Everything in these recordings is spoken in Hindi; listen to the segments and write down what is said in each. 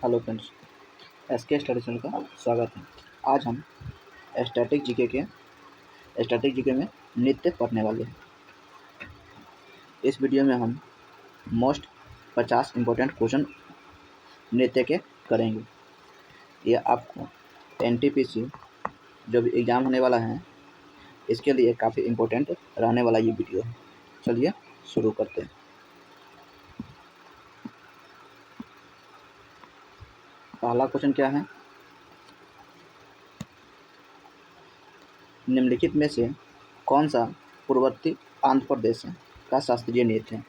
Hello friends, SK study channel का स्वागत है। आज हम स्टैटिक जीके में नृत्य पढ़ने वाले हैं। इस वीडियो में हम मोस्ट 50 इम्पोर्टेंट क्वेश्चन नृत्य के करेंगे। ये आपको एनटीपीसी जो भी एग्ज़ाम होने वाला है इसके लिए काफ़ी इम्पोर्टेंट रहने वाला ये वीडियो है। चलिए शुरू करते हैं। पहला क्वेश्चन क्या है? निम्नलिखित में से कौन सा पूर्ववर्ती आंध्र प्रदेश का शास्त्रीय नृत्य है?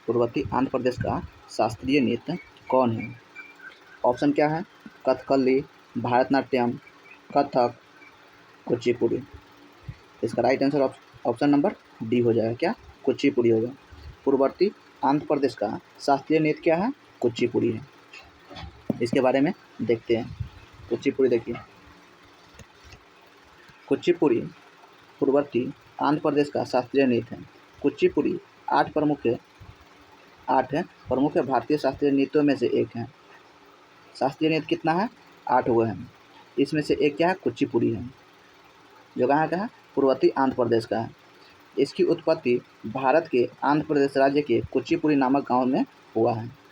पूर्ववर्ती आंध्र प्रदेश का शास्त्रीय नृत्य कौन है? ऑप्शन क्या है? कथकली, भारतनाट्यम, कथक, कुचिपुड़ी। इसका right answer option number D हो जाएगा। क्या? कुचिपुड़ी होगा। पूर्ववर्ती आंध्र प्रदेश का शास्त्रीय नृत्य क्या है? कुचिपुड़ी है। इसके बारे में देखते हैं। कुचिपुड़ी देखिए, कुचिपुड़ी पूर्ववर्ती आंध्र प्रदेश का शास्त्रीय नृत्य है। कुचिपुड़ी आठ प्रमुख भारतीय शास्त्रीय नृत्यों में से एक है। शास्त्रीय नृत्य कितना है? 8 हुए हैं। इसमें से एक क्या है? कुचिपुड़ी है, जो कहाँ का है? पूर्ववर्ती आंध्र प्रदेश का है। इसकी उत्पत्ति भारत के आंध्र प्रदेश राज्य के कुचिपुड़ी नामक गांव में हुआ है।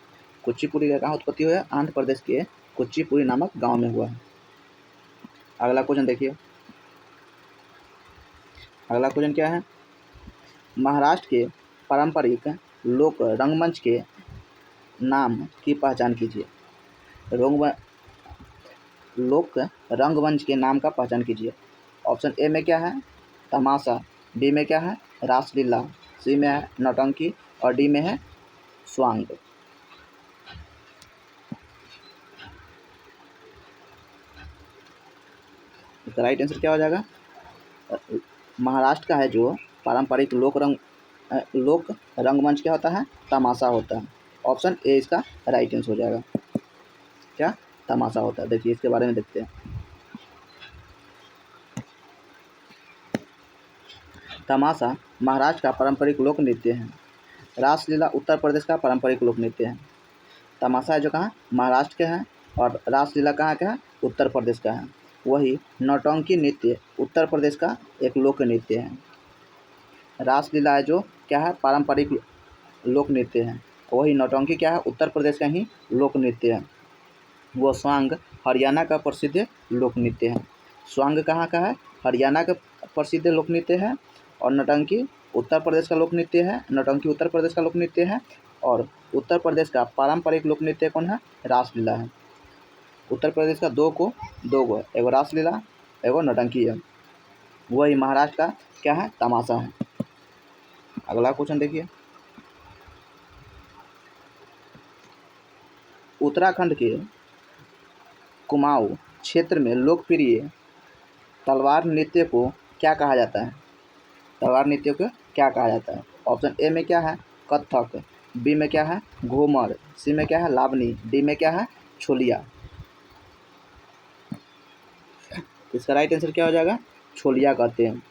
कुचिपुड़ी का कहाँ उत्पत्ति हुआ है? आंध्र प्रदेश के कुचिपुड़ी नामक गांव में हुआ है। अगला क्वेश्चन देखिए। अगला क्वेश्चन क्या है? महाराष्ट्र के पारंपरिक लोक रंगमंच के नाम की पहचान कीजिए। लोक रंगमंच के नाम का पहचान कीजिए। ऑप्शन ए में क्या है? तमाशा, बी में क्या है? रासलीला, सी में है नौटंकी और डी में है स्वांग। इसका राइट आंसर क्या हो जाएगा? महाराष्ट्र का है जो पारंपरिक लोक रंगमंच क्या होता है? तमाशा होता है। ऑप्शन ए इसका राइट आंसर हो जाएगा। क्या? तमाशा होता है। देखिए इसके बारे में देखते हैं। तमाशा महाराष्ट्र का पारंपरिक लोक नृत्य है। रासलीला उत्तर प्रदेश का पारंपरिक लोक नृत्य है। तमाशा जो कहाँ? महाराष्ट्र के हैं और रासलीला कहाँ का है? उत्तर प्रदेश का है। वही नौटंकी नृत्य उत्तर प्रदेश का एक लोक नृत्य है। रासलीला है जो क्या है? पारंपरिक लोक नृत्य है। वही नौटंकी क्या है? उत्तर प्रदेश का ही लोक नृत्य है। वो स्वांग हरियाणा का प्रसिद्ध लोक नृत्य है। स्वांग कहाँ का है? हरियाणा का प्रसिद्ध लोक नृत्य है। और नौटंकी उत्तर प्रदेश का लोक नृत्य है। नौटंकी उत्तर प्रदेश का लोक नृत्य है। और उत्तर प्रदेश का पारंपरिक लोक नृत्य कौन है? रासलीला है। उत्तर प्रदेश का दो गो है, एगो रासलीला एगो नौटंकी है। वही महाराष्ट्र का क्या है? तमाशा है। अगला क्वेश्चन देखिए। उत्तराखंड के कुमाऊं क्षेत्र में लोकप्रिय तलवार नृत्य को क्या कहा जाता है? तलवार नृत्य को क्या कहा जाता है? ऑप्शन ए में क्या है? कथक, बी में क्या है? घूमर, सी में क्या है? लावनी, डी में क्या है? छोलिया। इसका राइट आंसर क्या हो जाएगा? छोलिया कहते हैं।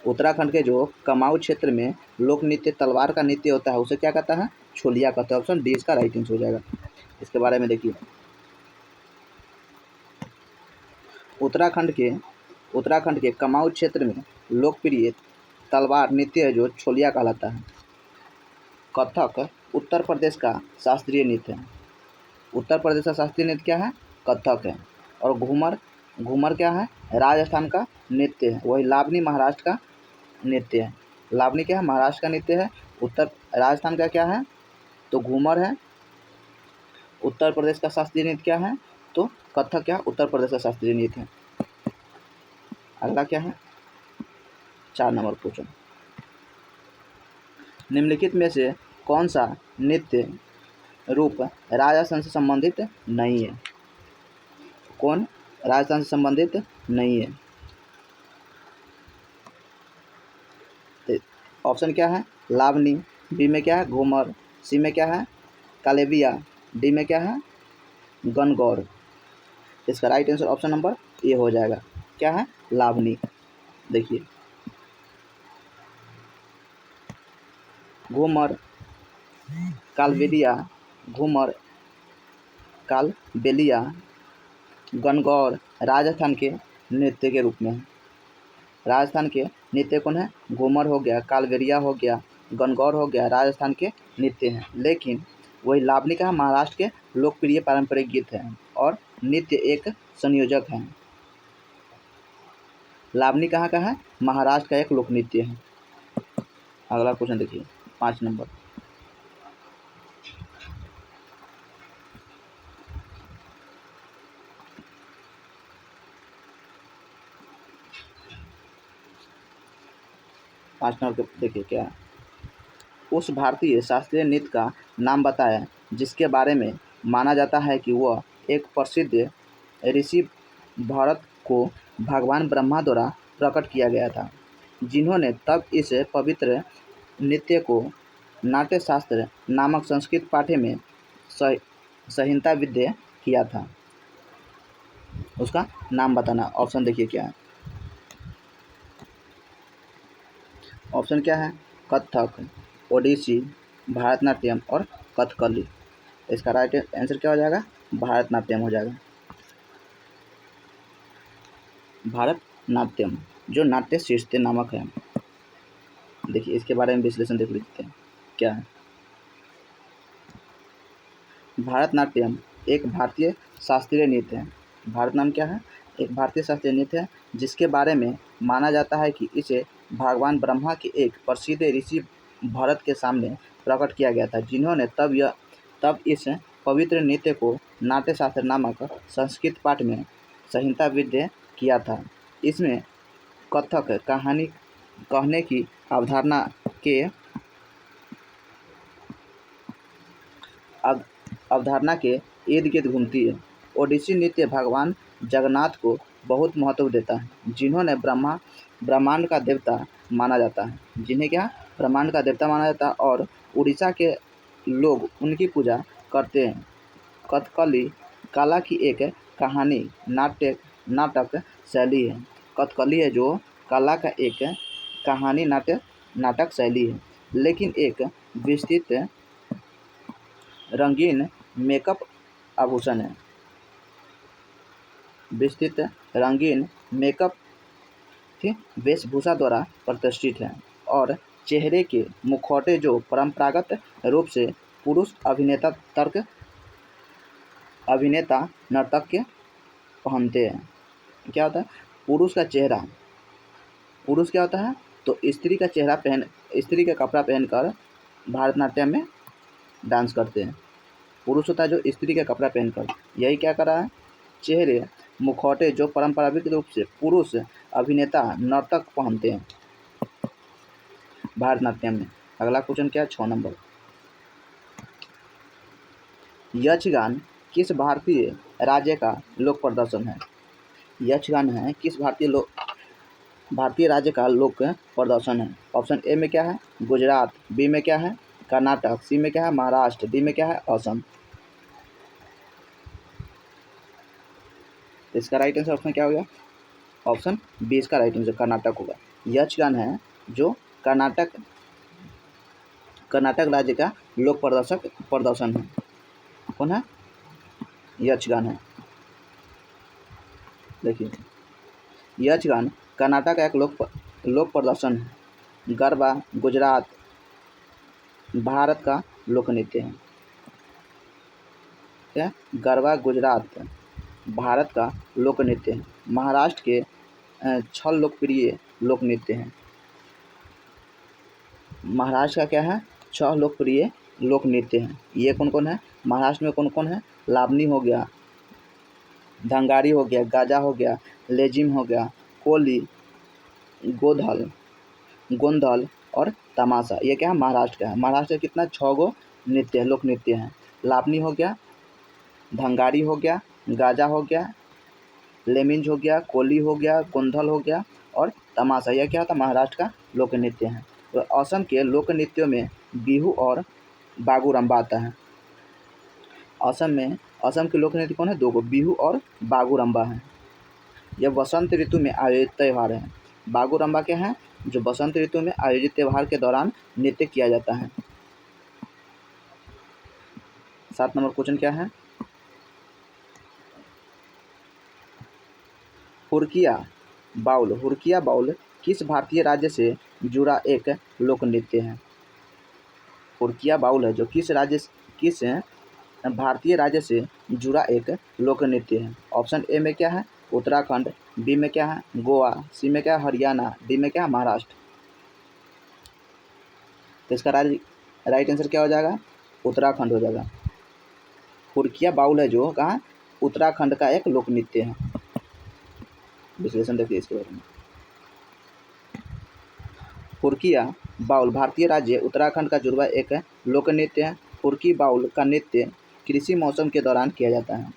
उत्तराखंड के जो कुमाऊं क्षेत्र में लोक नृत्य तलवार का नृत्य होता है उसे क्या कहता है? छोलिया कहते हैं। ऑप्शन डी इसका राइट आंसर हो जाएगा। इसके बारे में देखिए। उत्तराखंड के कुमाऊं क्षेत्र में लोकप्रिय तलवार नृत्य है जो छोलिया कहलाता है। कथक उत्तर प्रदेश का शास्त्रीय नृत्य है। उत्तर प्रदेश का शास्त्रीय नृत्य क्या है? कथक है। और घूमर क्या है? राजस्थान का नृत्य है। वही लावनी महाराष्ट्र का नृत्य है। लावनी क्या है? महाराष्ट्र का नृत्य है। राजस्थान का क्या है? तो घूमर है। उत्तर प्रदेश का शास्त्रीय नृत्य क्या है? तो कथक क्या? उत्तर प्रदेश का शास्त्रीय नृत्य है। अगला क्या है? 4 नंबर क्वेश्चन। निम्नलिखित में से कौन सा नृत्य रूप राजस्थान से संबंधित नहीं है? कौन राजस्थान से संबंधित नहीं है? तो ऑप्शन क्या है? लावनी, बी में क्या है? घूमर, सी में क्या है? कालेबिया, डी में क्या है? गणगौर। इसका right answer option number A हो जाएगा। क्या है? लावनी। देखिए घूमर, कालबेलिया, घूमर कालबेलिया, गणगौर राजस्थान के नृत्य के रूप में है। राजस्थान के नृत्य कौन है? घूमर हो गया, कालबेलिया हो गया, गणगौर हो गया, राजस्थान के नृत्य हैं। लेकिन वही लावनी का महाराष्ट्र के लोकप्रिय पारंपरिक गीत है और नृत्य एक संयोजक है। लावनी कहाँ का है? महाराष्ट्र का एक लोक नृत्य है। अगला क्वेश्चन देखिए 5 नंबर। देखिए क्या है? उस भारतीय शास्त्रीय नृत्य का नाम बताएं जिसके बारे में माना जाता है कि वह एक प्रसिद्ध ऋषि भरत को भगवान ब्रह्मा द्वारा प्रकट किया गया था, जिन्होंने तब इस पवित्र नृत्य को नाट्य शास्त्र नामक संस्कृत पाठ्य में संहिता विद्य किया था। उसका नाम बताना। ऑप्शन देखिए क्या है? ऑप्शन क्या है? कथक, ओडिसी, भारतनाट्यम और कथकली। इसका राइट आंसर क्या हो जाएगा? भारतनाट्यम हो जाएगा। भारतनाट्यम जो नाट्य शीर्षते नामक है। देखिए इसके बारे में विश्लेषण देख लेते हैं क्या है। भारतनाट्यम एक भारतीय शास्त्रीय नृत्य है। भारतनाट्यम क्या है? एक भारतीय शास्त्रीय नृत्य है जिसके बारे में माना जाता है कि इसे भगवान ब्रह्मा के एक प्रसिद्ध ऋषि भरत के सामने प्रकट किया गया था, जिन्होंने तब इस पवित्र नृत्य को नाट्य शास्त्र नामक संस्कृत पाठ में संहिता विद्य किया था। इसमें कथक कहानी कहने की अवधारणा के इर्द गिर्द घूमती है। ओडिसी नृत्य भगवान जगन्नाथ को बहुत महत्व देता है, जिन्होंने ब्रह्मांड का देवता माना जाता है। जिन्हें क्या? ब्रह्मांड का देवता माना जाता है और उड़ीसा के लोग उनकी पूजा करते हैं। कथकली कला की एक कहानी नाटक शैली है। कथकली है जो कला का एक कहानी नाटक शैली है, लेकिन एक विस्तृत रंगीन मेकअप आभूषण है। विस्तृत रंगीन मेकअप वेशभूषा द्वारा प्रतिष्ठित है और चेहरे के मुखौटे जो परंपरागत रूप से पुरुष अभिनेता नर्तक के पहनते हैं। क्या होता है? पुरुष क्या होता है? तो स्त्री का कपड़ा पहनकर भारतनाट्यम में डांस करते हैं। पुरुष होता है जो स्त्री का कपड़ा पहनकर। यही क्या कर रहा है? चेहरे मुखौटे जो परंपरागत रूप से पुरुष अभिनेता नर्तक पहनते हैं भारतनाट्यम में। अगला क्वेश्चन क्या है? 6 नंबर। यक्षगान किस भारतीय राज्य का लोक प्रदर्शन है? यक्षगान है किस भारतीय राज्य का लोक प्रदर्शन है? ऑप्शन ए में क्या है? गुजरात, बी में क्या है? कर्नाटक, सी में क्या है? महाराष्ट्र, डी में क्या है? असम। इसका राइट आंसर ऑप्शन क्या हो गया? ऑप्शन बी इसका राइट आंसर कर्नाटक होगा। यक्षगान है जो कर्नाटक राज्य का लोक प्रदर्शन है। कौन है? यक्षगान है। देखिए यक्षगान कर्नाटक का एक लोक प्रदर्शन है। गरबा गुजरात भारत का लोक नृत्य है। क्या? गरबा गुजरात भारत का लोक नृत्य है। महाराष्ट्र के 6 लोकप्रिय लोक नृत्य हैं। महाराष्ट्र का क्या है? 6 लोकप्रिय लोक नृत्य हैं। ये कौन कौन है? महाराष्ट्र में कौन कौन है? लावनी हो गया, धंगारी हो गया, गाजा हो गया, लेजिम हो गया, कोली, गोंधल और तमाशा। ये क्या है? महाराष्ट्र का है। महाराष्ट्र का कितना? 6 गो नृत्य लोक नृत्य हैं। लावनी हो गया, धंगारी हो गया, गाजा हो गया, लेमिंज हो गया, कोली हो गया, गोंधल हो गया और तमाशा। यह क्या होता है? महाराष्ट्र का लोक नृत्य है। तो असम के लोक नृत्यों में बिहू और बागुरम्बा आता है। असम के लोक नृत्य कौन है? 2 गो, बिहू और बागुरम्बा है। यह वसंत ऋतु में आयोजित त्यौहार है। बागुरम्बा क्या है? जो वसंत ऋतु में आयोजित त्यौहार के दौरान नृत्य किया जाता है। 7 नंबर क्वेश्चन क्या है? हुरकिया बाउल किस भारतीय राज्य से जुड़ा एक लोक नृत्य है? हुरकिया बाउल है जो किस भारतीय राज्य से जुड़ा एक लोक नृत्य है? ऑप्शन ए में क्या है? उत्तराखंड, बी में क्या है? गोवा, सी में क्या है? हरियाणा, डी में क्या है? महाराष्ट्र। तो इसका राइट आंसर क्या हो जाएगा? उत्तराखंड हो जाएगा। हुरकिया बाउल है जो कहाँ? उत्तराखंड का एक लोक नृत्य है। विश्लेषण देखिए इसके बारे में। हुरकिया बाउल भारतीय राज्य उत्तराखंड का जुड़वा एक लोक नृत्य है। हुरकी बाउल का नृत्य कृषि मौसम के दौरान किया जाता है।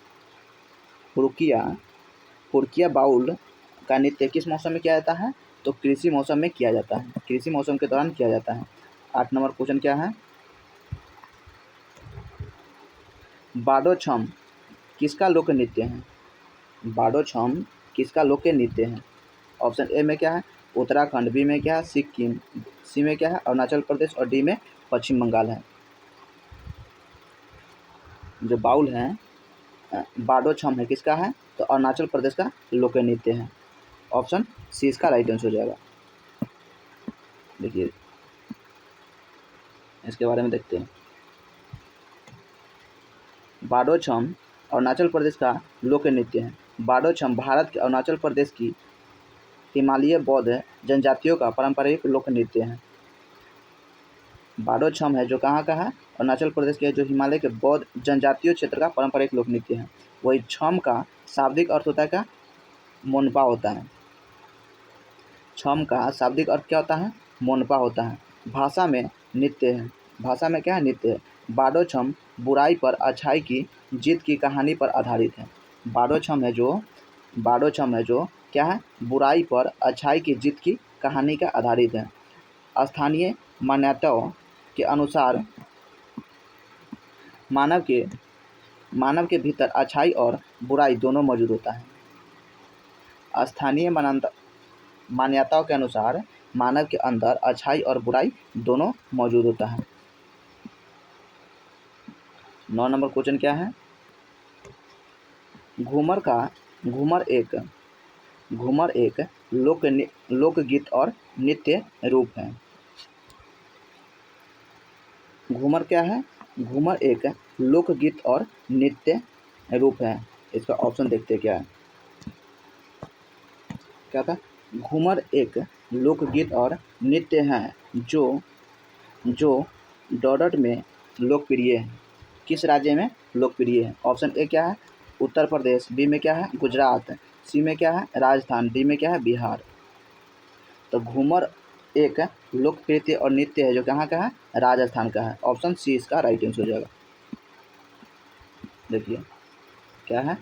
हुरकिया बाउल का नृत्य किस मौसम में किया जाता है? तो कृषि मौसम में किया जाता है, कृषि मौसम के दौरान किया जाता है। 8 नंबर क्वेश्चन क्या है? बाडो छम किसका लोक नृत्य है? बाडो छम किसका लोक नृत्य है? ऑप्शन ए में क्या है? उत्तराखंड, बी में क्या है? सिक्किम, सी में क्या है? अरुणाचल प्रदेश और डी में पश्चिम बंगाल है। जो बाउल है बाडो छम है किसका है? तो अरुणाचल प्रदेश का लोक नृत्य है। ऑप्शन सी इसका राइट आंसर हो जाएगा। देखिए इसके बारे में देखते हैं। बाडो छम अरुणाचल प्रदेश का लोक नृत्य है। बाडो छम भारत के अरुणाचल प्रदेश की हिमालयी बौद्ध जनजातियों का पारंपरिक लोक नृत्य है। बाडो छम है जो कहाँ का है? अरुणाचल प्रदेश के जो हिमालय के बौद्ध जनजातीय क्षेत्र का पारंपरिक लोक नृत्य है। वही छम का शाब्दिक अर्थ होता है क्या? मोनपा होता है। छम का शाब्दिक अर्थ क्या होता है? मोनपा होता है। भाषा में नृत्य है। भाषा में क्या है? नृत्य है। बाडो छम बुराई पर अच्छाई की जीत की कहानी पर आधारित है। बाडो छम है जो क्या है? बुराई पर अच्छाई की जीत की कहानी का आधारित है। स्थानीय मान्यताओं के अनुसार मानव के भीतर अच्छाई और बुराई दोनों मौजूद होता है। स्थानीय मान्यताओं के अनुसार मानव के अंदर अच्छाई और बुराई दोनों मौजूद होता है। 9 नंबर क्वेश्चन क्या है? घूमर एक लोकगीत और नृत्य रूप है। घूमर क्या है? घूमर एक लोकगीत और नृत्य रूप है। इसका ऑप्शन देखते क्या है? क्या था? घूमर एक लोकगीत और नृत्य है जो डॉडट में लोकप्रिय है। किस राज्य में लोकप्रिय है? ऑप्शन ए क्या है? उत्तर प्रदेश, बी में क्या है? गुजरात, सी में क्या है? राजस्थान, डी में क्या है? बिहार। तो घूमर एक लोकनृत्य और नृत्य है जो कहाँ का है? राजस्थान का है। ऑप्शन सी इसका राइट आंसर हो जाएगा। देखिए क्या है?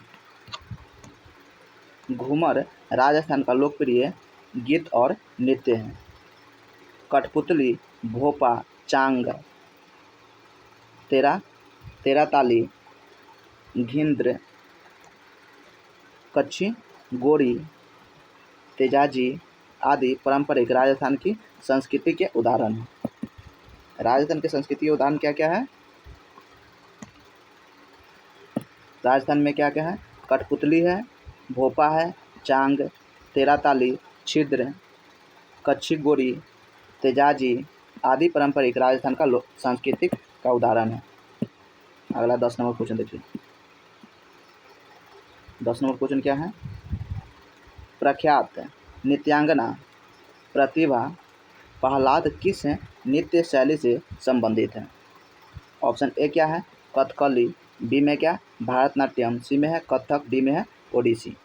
घूमर राजस्थान का लोकप्रिय गीत और नृत्य है। कठपुतली, भोपा, चांग, तेरा ताली, घिंद्र, कच्छी, गोरी, तेजाजी आदि पारंपरिक राजस्थान की संस्कृति के उदाहरण हैं। राजस्थान की संस्कृति के उदाहरण क्या क्या है? राजस्थान में क्या क्या है? कठपुतली है, भोपा है, चांग, तेरा ताली, छिद्र, कच्छी गोरी, तेजाजी आदि पारंपरिक राजस्थान का सांस्कृतिक का उदाहरण है। अगला 10 नंबर क्वेश्चन देखिए। 10 नंबर क्वेश्चन क्या है? प्रख्यात नृत्यांगना प्रतिभा पहलाद किस नृत्य शैली से संबंधित है? ऑप्शन ए क्या है? कथकली, बी में क्या? भारतनाट्यम, सी में है कथक, डी में है ओडिसी।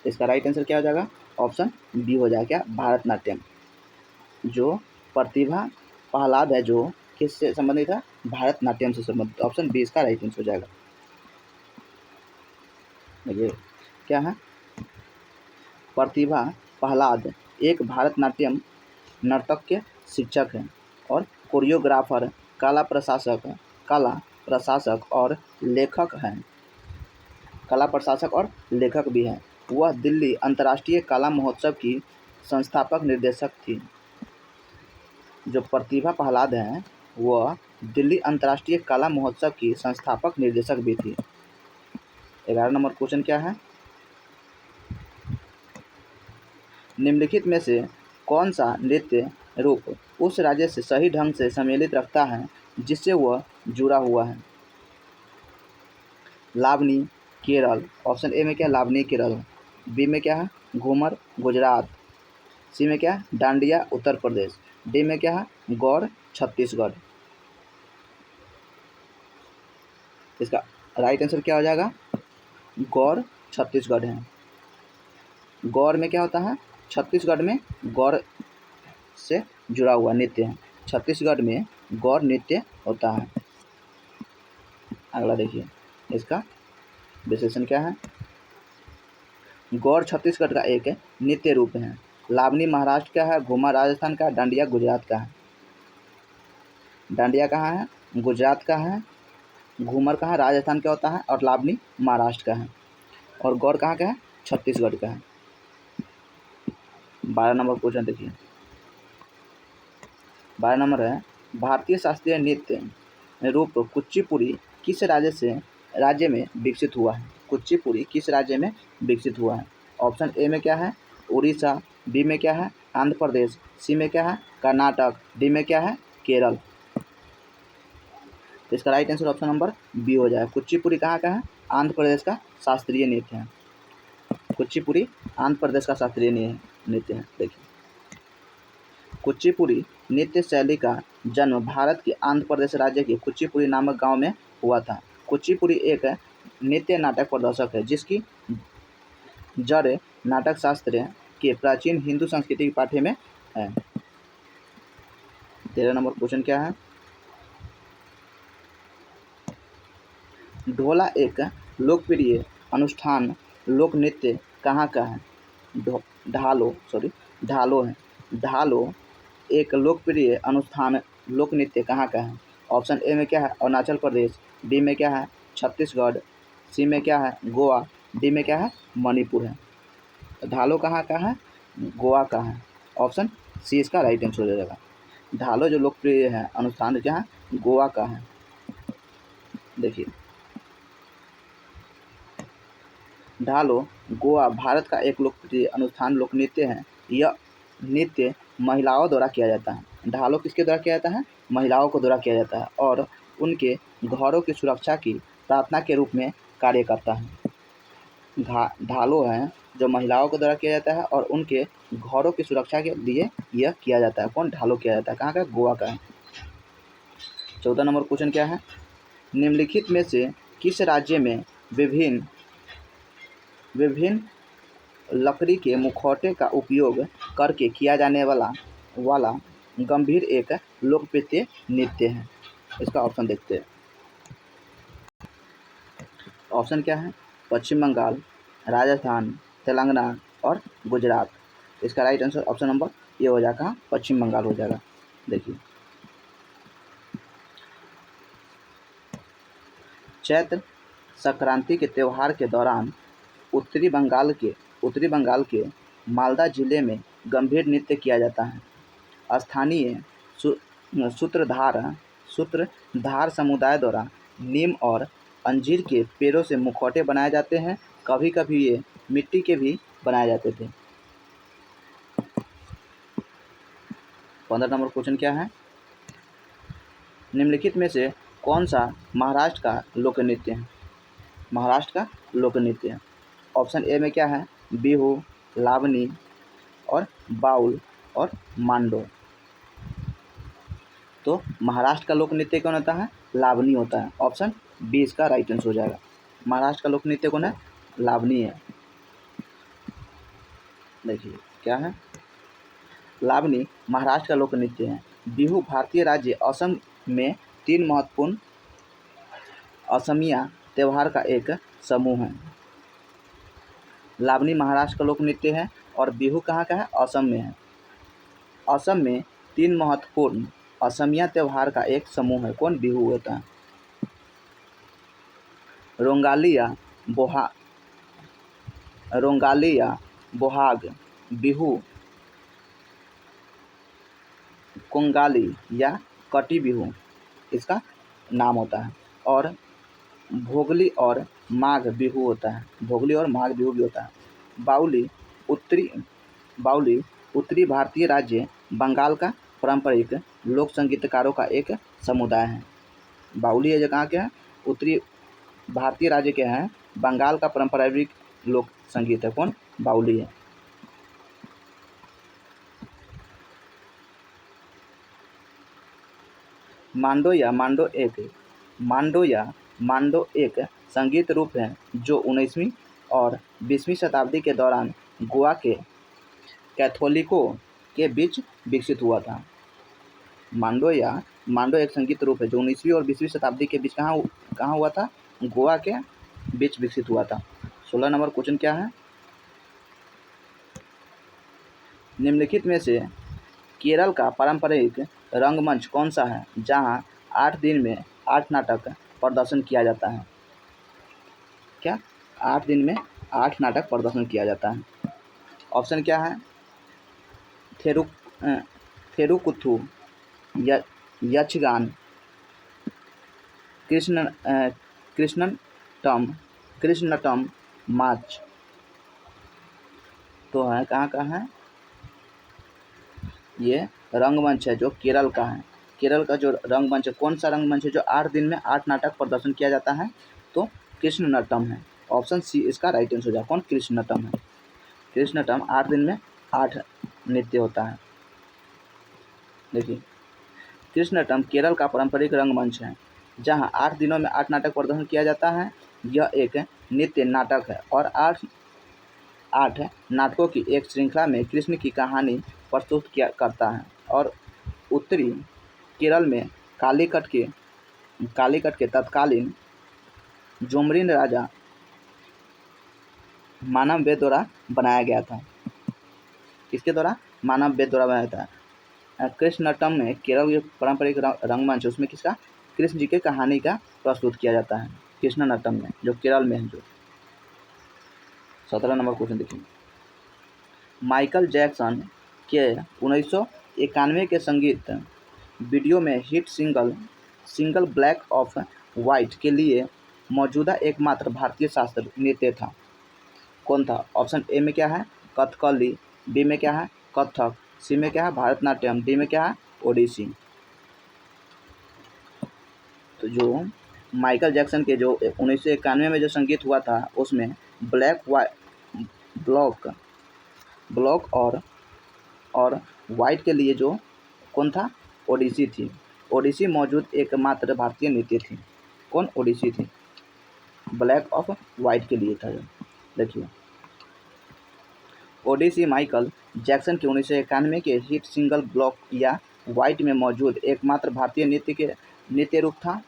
इसका राइट आंसर क्या हो जाएगा? ऑप्शन बी हो जाएगा क्या? भारतनाट्यम। जो प्रतिभा पहलाद है जो किससे संबंधित है? भारतनाट्यम से संबंधित। ऑप्शन बी इसका राइट आंसर हो जाएगा। देखिए क्या है? प्रतिभा पहलाद एक भारतनाट्यम नर्तक के शिक्षक हैं और कोरियोग्राफर, कला प्रशासक और लेखक हैं। कला प्रशासक और लेखक भी हैं। वह दिल्ली अंतर्राष्ट्रीय कला महोत्सव की संस्थापक निर्देशक थी। जो प्रतिभा पहलाद हैं वह दिल्ली अंतर्राष्ट्रीय कला महोत्सव की संस्थापक निर्देशक भी थी। 11 नंबर क्वेश्चन क्या है, निम्नलिखित में से कौन सा नृत्य रूप उस राज्य से सही ढंग से सम्मिलित रखता है जिससे वह जुड़ा हुआ है। लावनी केरल, ऑप्शन ए में क्या है, लावनी केरल, बी में क्या है, घूमर गुजरात, सी में क्या है, डांडिया उत्तर प्रदेश, डी में क्या है, गौड़ छत्तीसगढ़। इसका राइट आंसर क्या हो जाएगा, गौड़ छत्तीसगढ़ है। गौड़ में क्या होता है, छत्तीसगढ़ में गौड़ से जुड़ा हुआ नृत्य है, छत्तीसगढ़ में गौड़ नृत्य होता है। अगला देखिए, इसका विशेषण क्या है, गौड़ छत्तीसगढ़ का एक नृत्य रूप है। लावनी महाराष्ट्र का है, घूमर राजस्थान का, डांडिया गुजरात का है। डांडिया कहाँ है, गुजरात का है, घूमर कहाँ राजस्थान का होता है, और लावनी महाराष्ट्र का है, और गौड़ कहाँ का है, छत्तीसगढ़ का है। 12 नंबर क्वेश्चन देखिए, 12 नंबर है, भारतीय शास्त्रीय नृत्य रूप कुचिपुड़ी किस राज्य में विकसित हुआ है। कुचिपुड़ी किस राज्य में विकसित हुआ है। ऑप्शन ए में क्या है, उड़ीसा, बी में क्या है, आंध्र प्रदेश, सी में क्या है, कर्नाटक, डी में क्या है, केरल। तो इसका right answer option number B हो जाए। कुचिपुड़ी कहाँ का है, आंध्र प्रदेश का शास्त्रीय नृत्य है। कुचिपुड़ी आंध्र प्रदेश का शास्त्रीय नृत्य है। देखिए, कुचिपुड़ी नृत्य शैली का जन्म भारत के आंध्र प्रदेश राज्य के कुचिपुड़ी नामक गांव में हुआ था। कुचिपुड़ी एक नृत्य नाटक प्रदर्शक है जिसकी जड़ नाटक शास्त्र के प्राचीन हिंदू संस्कृति के पाठ्य में है। 13 नंबर क्वेश्चन क्या है, ढोला एक लोकप्रिय अनुष्ठान लोक नृत्य कहाँ का है। ढालो है। ढालो एक लोकप्रिय अनुष्ठान लोक नृत्य कहाँ का है। ऑप्शन ए में क्या है, अरुणाचल प्रदेश, बी में क्या है, छत्तीसगढ़, सी में क्या है, गोवा, डी में क्या है, मणिपुर है। ढालो कहाँ का है, गोवा का है। ऑप्शन सी इसका राइट आंसर हो जाएगा। ढालो जो लोकप्रिय है अनुष्ठान क्या है, गोवा का है। देखिए, ढालो गोवा भारत का एक लोकप्रिय अनुष्ठान लोक नृत्य है। यह नृत्य महिलाओं द्वारा किया जाता है। ढालो किसके द्वारा किया जाता है, महिलाओं को द्वारा किया जाता है और उनके घरों की सुरक्षा की प्रार्थना के रूप में कार्य करता है। ढालो है जो महिलाओं के द्वारा किया जाता है और उनके घरों की सुरक्षा के लिए यह किया जाता है। कौन, ढालो किया जाता है, कहाँ का, गोवा का है। 14 नंबर क्वेश्चन क्या है, निम्नलिखित में से किस राज्य में विभिन्न लकड़ी के मुखौटे का उपयोग करके किया जाने वाला गंभीर एक लोकप्रिय नृत्य है। इसका ऑप्शन देखते हैं। ऑप्शन क्या है, पश्चिम बंगाल, राजस्थान, तेलंगाना और गुजरात। इसका राइट आंसर ऑप्शन नंबर ये हो जाएगा, पश्चिम बंगाल हो जाएगा। देखिए, चैत्र संक्रांति के त्यौहार के दौरान उत्तरी बंगाल के मालदा जिले में गंभीर नृत्य किया जाता है। स्थानीय सूत्रधार समुदाय द्वारा नीम और अंजीर के पेड़ों से मुखौटे बनाए जाते हैं। कभी कभी ये मिट्टी के भी बनाए जाते थे। 15 नंबर क्वेश्चन क्या है, निम्नलिखित में से कौन सा महाराष्ट्र का लोक नृत्य है। महाराष्ट्र का लोक नृत्य है। ऑप्शन ए में क्या है, बिहू, लावनी और बाउल और मांडो। तो महाराष्ट्र का लोक नृत्य कौन होता है, लावनी होता है। ऑप्शन बी इसका राइट आंसर हो जाएगा। महाराष्ट्र का लोक नृत्य कौन है, लावनी है। देखिए क्या है, लावनी महाराष्ट्र का लोक नृत्य है। बिहू भारतीय राज्य असम में 3 महत्वपूर्ण असमिया त्यौहार का एक समूह है। लावनी महाराष्ट्र का लोक नृत्य है और बिहू कहाँ का है, असम में है। असम में 3 महत्वपूर्ण असमिया त्यौहार का एक समूह है। कौन, बिहू होता है। रोंगालिया, बोहाग, बिहू, कोंगाली या कटी बिहू इसका नाम होता है। और भोगली और माघ बिहू होता है, भोगली और माघ बिहू भी होता है। बाउली उत्तरी बाउली उत्तरी भारतीय राज्य बंगाल का पारंपरिक लोक संगीतकारों का एक समुदाय है। बाउली ये कहाँ के हैं? उत्तरी भारतीय राज्य के हैं, बंगाल का पारंपरिक लोक संगीत है। कौन? बाउली है। मांडो या मांडो एक संगीत रूप है जो 19वीं और 20वीं शताब्दी के दौरान गोवा के कैथोलिकों के बीच विकसित हुआ था। मांडो एक संगीत रूप है जो 19वीं और 20वीं शताब्दी के बीच कहाँ हुआ था? गोवा के बीच विकसित हुआ था। 16 नंबर क्वेश्चन क्या है? निम्नलिखित में से केरल का पारंपरिक रंगमंच कौन सा है जहां 8 दिन में 8 नाटक प्रदर्शन किया जाता है? क्या 8 दिन में 8 नाटक प्रदर्शन किया जाता है? ऑप्शन क्या है? थेरुकुथु, यक्षगान, कृष्णटम, माच। तो है कहाँ का है? ये रंगमंच है जो केरल का है। केरल का जो रंगमंच है, कौन सा रंगमंच है जो 8 दिन में 8 नाटक प्रदर्शन किया जाता है? तो कृष्णनटम है। ऑप्शन सी इसका राइट आंसर हो जाए। कौन? कृष्णनटम है। कृष्णनटम 8 दिन में 8 नृत्य होता है। देखिए, कृष्णनटम केरल का पारंपरिक रंगमंच है जहां 8 दिनों में 8 नाटक प्रदर्शन किया जाता है। यह एक नृत्य नाटक है और 8 नाटकों की एक श्रृंखला में कृष्ण की कहानी प्रस्तुत करता है और उत्तरी केरल में कालीकट के तत्कालीन जोमरिन राजा मानव वेद द्वारा बनाया गया था। किसके द्वारा? मानव वेद द्वारा बनाया था। कृष्णनटम में केरल के पारंपरिक रंगमंच, उसमें किसका? कृष्ण जी के कहानी का प्रस्तुत किया जाता है कृष्णनटम में, जो केरल में है। जो 17 नंबर क्वेश्चन देखिए। माइकल जैक्सन के 1991 के संगीत वीडियो में hit single black of white के लिए मौजूदा एकमात्र भारतीय शास्त्रीय नृत्य था। कौन था? ऑप्शन ए में क्या है? कथकली, बी में क्या है? कथक, सी में क्या है? भारतनाट्यम, डी में क्या है? ओडिसी। तो जो माइकल जैक्सन के जो 1991 में जो संगीत हुआ था उसमें ब्लॉक और वाइट के लिए जो कौन था? ओडिसी थी। ओडिसी मौजूद एकमात्र भारतीय नृत्य थी। कौन? ओडिसी थी। ब्लैक ऑफ वाइट के लिए था। देखिए, ओडिसी माइकल जैक्सन के 1991 के हिट सिंगल ब्लॉक या वाइट में मौजूद एकमात्र भारतीय नृत्य रूप था।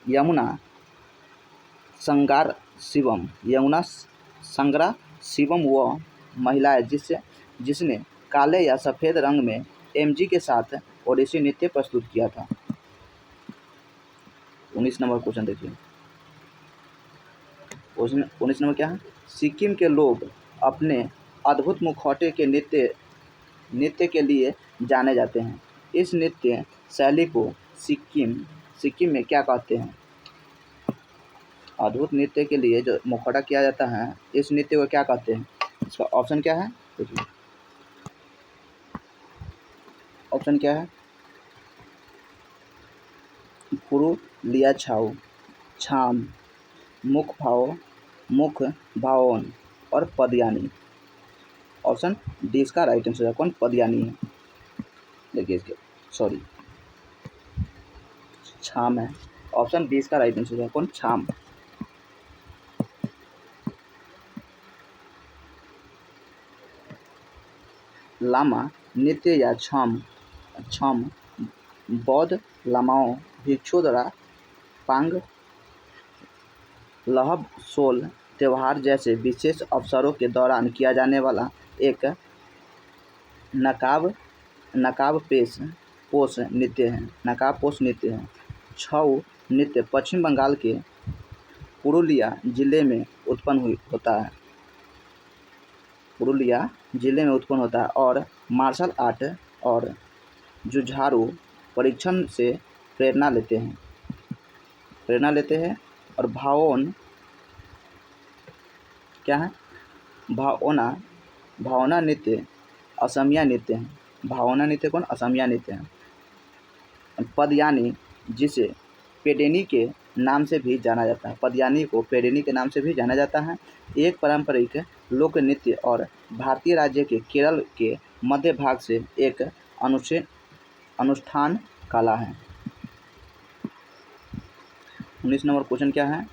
यमुना संगार शिवम वह महिला है जिसने काले या सफ़ेद रंग में एमजी के साथ ओडिसी नृत्य प्रस्तुत किया था। 19 नंबर क्वेश्चन देखिए। 19 नंबर क्या है? सिक्किम के लोग अपने अद्भुत मुखौटे के नृत्य के लिए जाने जाते हैं। इस नृत्य शैली को सिक्किम में क्या कहते हैं? अद्भुत नृत्य के लिए जो मुखौटा किया जाता है, इस नृत्य को क्या कहते हैं? इसका ऑप्शन क्या है? देखिए, ऑप्शन क्या है? पुरुलिया छाम, मुख भावन और पदयानी। ऑप्शन डी इसका राइट आंसर है। कौन? पदयानी है। देखिए इसके छाम है। ऑप्शन डी इसका राइट आंसर है। कौन? छाम। लामा नृत्य या छम बौद्ध लामाओं भिक्षुओं द्वारा पांग, लहब सोल त्योहार जैसे विशेष अवसरों के दौरान किया जाने वाला एक नकाबपोश नृत्य है। छऊ नृत्य पश्चिम बंगाल के पुरुलिया जिले में उत्पन्न होता है और मार्शल आर्ट और जुझारू परीक्षण से प्रेरणा लेते हैं। प्रेरणा लेते हैं। और भावोन क्या है, भावना, भावना नृत्य असमिया नृत्य है। भावना नृत्य कौन, असमिया नृत्य है। पदयानी जिसे पेडेनी के नाम से भी जाना जाता है, पदयानी को पेडेनी के नाम से भी जाना जाता है, एक पारंपरिक लोक नृत्य और भारतीय राज्य के केरल के मध्य भाग से एक अनुष्ठान कला है। 19 नंबर क्वेश्चन क्या है,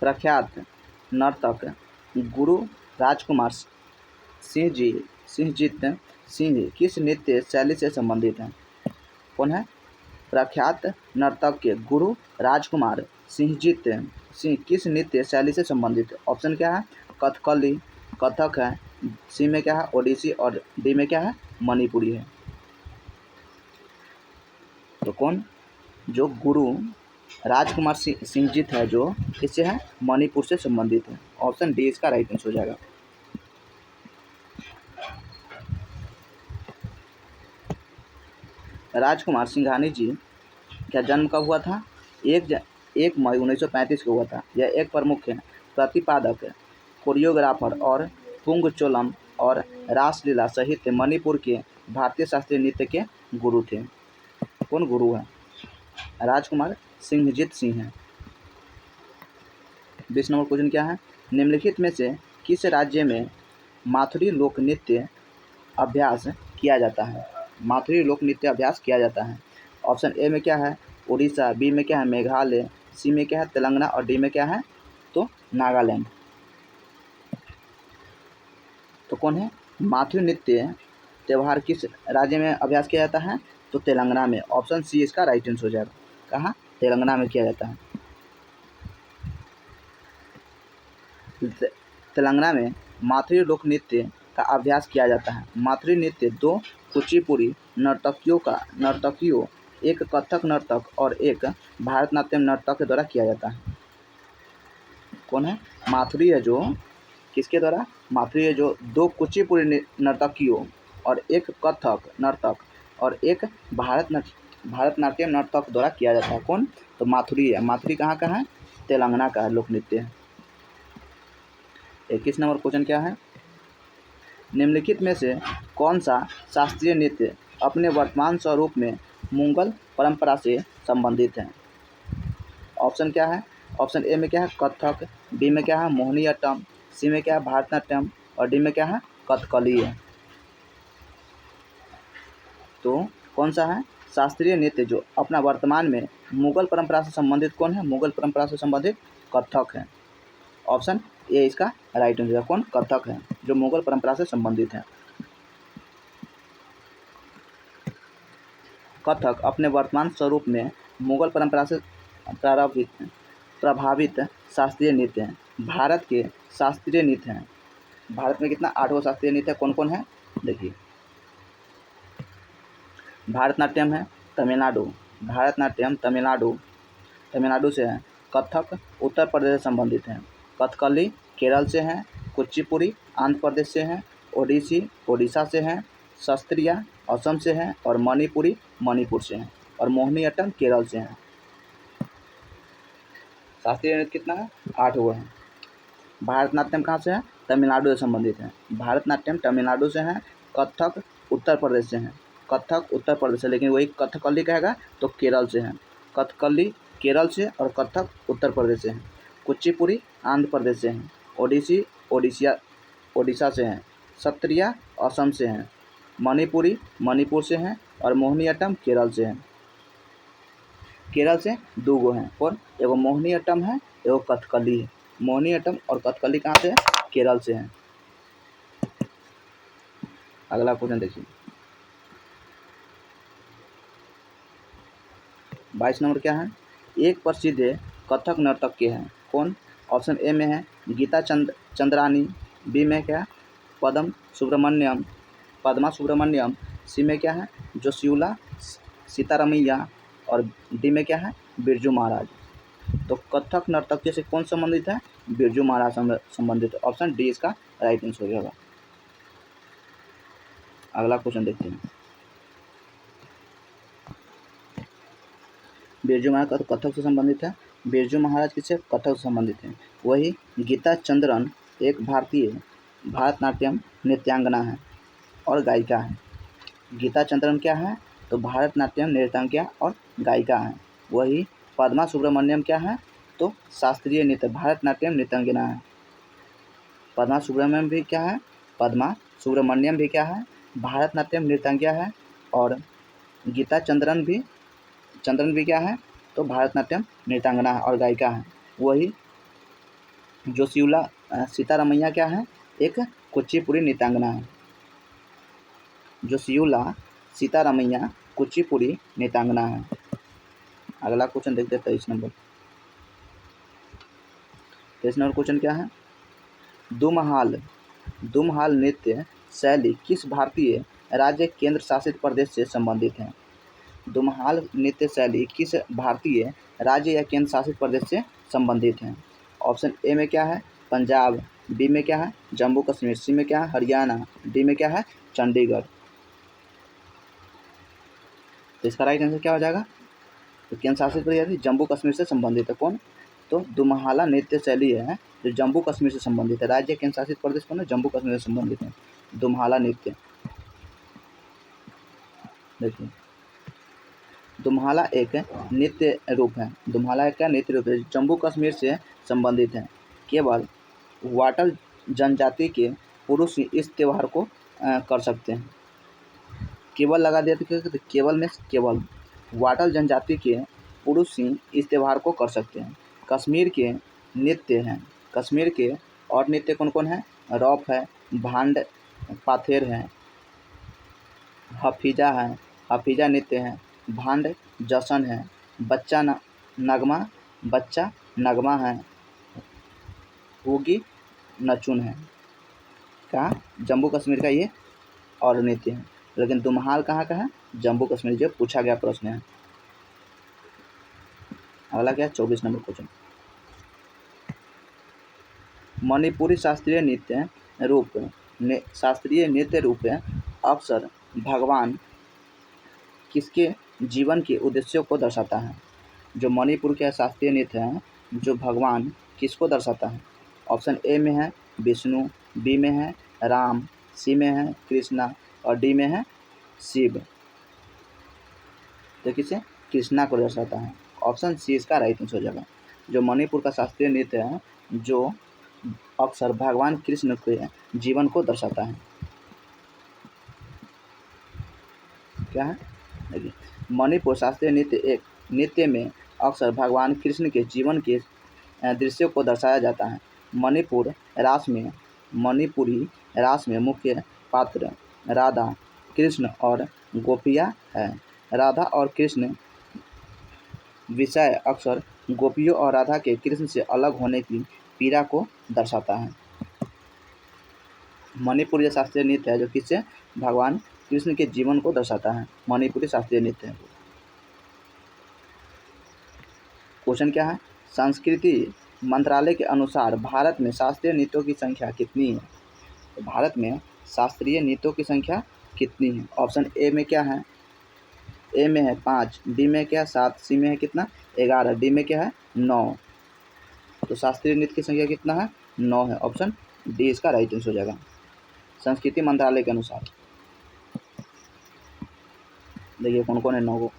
प्रख्यात नर्तक गुरु राजकुमार सिंहजीत सिंह किस नृत्य शैली से संबंधित हैं? कौन है, प्रख्यात नर्तक के गुरु राजकुमार सिंहजीत सिंह किस नृत्य शैली से संबंधित है? ऑप्शन क्या है, कथकली, कथक है, सी में क्या है ओडिसी और डी में क्या है मणिपुरी है। तो कौन, जो गुरु राजकुमार सिंहजीत है जो किससे है, मणिपुर से संबंधित है। ऑप्शन डी इसका राइट आंसर हो जाएगा। राजकुमार सिंघानी जी का जन्म कब हुआ था? 1 मई 1935 को हुआ था। यह एक प्रमुख प्रतिपादक, कोरियोग्राफर और पुंगचोलम और रासलीला सहित मणिपुर के भारतीय शास्त्रीय नृत्य के गुरु थे। कौन गुरु है? राजकुमार सिंहजीत सिंह है। 20 नंबर क्वेश्चन क्या है, निम्नलिखित में से किस राज्य में माथुरी लोक नृत्य अभ्यास किया जाता है? माथुरी लोक नृत्य अभ्यास किया जाता है। ऑप्शन ए में क्या है उड़ीसा, बी में क्या है मेघालय, सी में क्या है तेलंगाना और डी में क्या है तो नागालैंड। तो कौन है, माथुरी नृत्य त्यौहार किस राज्य में अभ्यास किया जाता है? तो तेलंगाना में। ऑप्शन सी इसका राइट आंसर हो जाएगा। कहाँ, तेलंगाना में किया जाता है। तेलंगाना में माथुरी लोक नृत्य का अभ्यास किया जाता है। माथुरी नृत्य 2 कुचिपुड़ी नर्तकियों, एक कथक नर्तक और एक भारतनाट्यम नर्तक के द्वारा किया जाता है। कौन है, माथुरी है जो किसके द्वारा, माथुरी है जो 2 कुचिपुड़ी नर्तकियों और एक कथक नर्तक और एक भारतनाट्यम नर्तक द्वारा किया जाता है। कौन, तो माथुरी है। माथुरी कहाँ का है? तेलंगाना का लोक नृत्य है। 21 नंबर क्वेश्चन क्या है, निम्नलिखित में से कौन सा शास्त्रीय नृत्य अपने वर्तमान स्वरूप में मुगल परंपरा से संबंधित है? ऑप्शन क्या है, ऑप्शन ए में क्या है कथक, बी में क्या है मोहिनीअट्टम, सी में क्या है भारतनाट्यम और डी में क्या है कथकली है। तो कौन सा है शास्त्रीय नृत्य जो अपना वर्तमान में मुगल परंपरा से संबंधित? कौन है, मुगल परंपरा से संबंधित कथक है। ऑप्शन ए इसका राइट आंसर। कौन, कथक है जो मुगल परंपरा से संबंधित है। कथक अपने वर्तमान स्वरूप में मुगल परंपरा से प्रभावित शास्त्रीय नृत्य है। भारत के शास्त्रीय नृत्य हैं। भारत में कितना 8 शास्त्रीय नृत्य कौन कौन है? देखिए, भारतनाट्यम है तमिलनाडु, भारतनाट्यम तमिलनाडु से है। कथक उत्तर प्रदेश से संबंधित है। कथकली केरल से है। कुचिपुड़ी आंध्र प्रदेश से है। ओडिसी ओडिशा से है। शास्त्रीय असम से है और मणिपुरी मणिपुर से है और मोहिनीअट्टम केरल से है। शास्त्रीय नृत्य कितना है? 8 हुए हैं। भारतनाट्यम कहाँ से है? तमिलनाडु से संबंधित है। भारतनाट्यम तमिलनाडु से है। कथक उत्तर प्रदेश से है। कथक उत्तर प्रदेश से, लेकिन वही कथकली कहेगा तो केरल से है। कथकली केरल से और कथक उत्तर प्रदेश से है। कुचिपुड़ी आंध्र प्रदेश से है। ओडिसी ओडिशा से है। सत्रिया असम से है। मणिपुरी मणिपुर से है और मोहिनीअट्टम केरल से है। केरल से 2 गो हैं। और एगो मोहिनीअट्टम है, एगो कथकली है। मोहिनीअट्टम और कथकली कहाँ से है? केरल से है। अगला क्वेश्चन देखिए, 22 नंबर क्या है, एक प्रसिद्ध कथक नर्तक के हैं। कौन? ऑप्शन ए में है गीता चंद्रानी, बी में क्या पद्मा सुब्रमण्यम, सी में क्या है जोशियुला सीतारमैया और डी में क्या है बिरजू महाराज। तो कथक नर्तक से कौन संबंधित है? बिरजू महाराज संबंधित। ऑप्शन डी इसका राइट आंसर हो जाएगा। अगला क्वेश्चन देखते हैं, बिरजू महाराज कथक से संबंधित है। बिरजू महाराज किससे? कथक से संबंधित है। वही गीता चंद्रन एक भारतीय भारतनाट्यम नृत्यांगना है और गायिका है। गीता चंद्रन क्या है? तो भारतनाट्यम नृत्यांगना और गायिका है। वही पद्मा सुब्रमण्यम क्या है? तो शास्त्रीय नृत्य भारतनाट्यम नृत्यांगना है। पद्मा सुब्रमण्यम भी क्या है? पद्मा सुब्रमण्यम भी क्या है? भारतनाट्यम नृत्यांगना है। और गीता चंद्रन भी क्या है? तो भारतनाट्यम नृत्यांगना है और गायिका है। वही जोशीला सीतारमैया क्या है? एक कुचिपुड़ी नृत्यांगना है। जोशीला सीतारमैया कुचिपुड़ी नृत्यांगना है। अगला क्वेश्चन देखते हैं 23 नंबर। 23 नंबर क्वेश्चन क्या है? दुमहाल नृत्य शैली किस भारतीय राज्य केंद्र शासित प्रदेश से संबंधित है? दुमहाल नृत्य शैली किस भारतीय राज्य या केंद्र शासित प्रदेश से संबंधित है? ऑप्शन ए में क्या है? पंजाब, बी में क्या है? जम्मू कश्मीर, सी में क्या है? हरियाणा, डी में क्या है? चंडीगढ़। तो इसका राइट आंसर क्या हो जाएगा? तो केंद्र शासित प्रदेश जम्मू कश्मीर से संबंधित है। कौन? तो दुमहाला नृत्य शैली है जो जम्मू कश्मीर से संबंधित है। राज्य केंद्र शासित प्रदेश कौन है? जम्मू कश्मीर से संबंधित है। दुमहाला नृत्य, देखिए दुम्हाला एक नृत्य रूप है। दुम्हाला एक नृत्य रूप है जम्मू कश्मीर से संबंधित है। केवल वाटल जनजाति के पुरुष ही इस त्यौहार को कर सकते हैं। केवल लगा दिया तो केवल में केवल वाटल जनजाति के पुरुष ही इस त्यौहार को कर सकते हैं। कश्मीर के नृत्य हैं। कश्मीर के और नृत्य कौन कौन है? रौफ है, भांड पाथेर है, हफीजा है, हफीजा नृत्य है, भांड जशन है, बच्चा नगमा है, होगी नचुन है। कहाँ? जम्मू कश्मीर का ये और नृत्य है। लेकिन दुम्हाल कहाँ का है? जम्मू कश्मीर, जो पूछा गया प्रश्न है। अगला क्या है? 24 नंबर क्वेश्चन। मणिपुरी शास्त्रीय नृत्य रूप अक्सर भगवान किसके जीवन के उद्देश्यों को दर्शाता है? जो मणिपुर के शास्त्रीय नृत्य है जो भगवान किसको दर्शाता है? ऑप्शन ए में है विष्णु, बी में है राम, सी में है कृष्णा और डी में है शिव। तो किसे? कृष्णा को दर्शाता है। ऑप्शन सी इसका राइट आंसर हो जाएगा। जो मणिपुर का शास्त्रीय नृत्य है जो अक्सर भगवान कृष्ण के जीवन को दर्शाता है। क्या है? देखिए मणिपुर शास्त्रीय नृत्य में अक्सर भगवान कृष्ण के जीवन के दृश्यों को दर्शाया जाता है। मणिपुरी रास में मुख्य पात्र राधा, कृष्ण और गोपियाँ है। राधा और कृष्ण विषय अक्सर गोपियों और राधा के कृष्ण से अलग होने की पीड़ा को दर्शाता है। मणिपुरी शास्त्रीय नृत्य है जो किससे? भगवान कृष्ण के जीवन को दर्शाता है। मणिपुरी शास्त्रीय नृत्य है। क्वेश्चन क्या है? संस्कृति मंत्रालय के अनुसार भारत में शास्त्रीय नृत्यों की संख्या कितनी है? तो भारत में शास्त्रीय नृत्यों की संख्या कितनी है? ऑप्शन ए में क्या है? ए में है 5, बी में क्या है 7, सी में है कितना 11, डी में क्या है 9। तो शास्त्रीय नृत्य की संख्या कितना है? 9 है। ऑप्शन डी इसका राइट आंसर हो जाएगा संस्कृति मंत्रालय के अनुसार। देखिए कौन कौन है 9 को।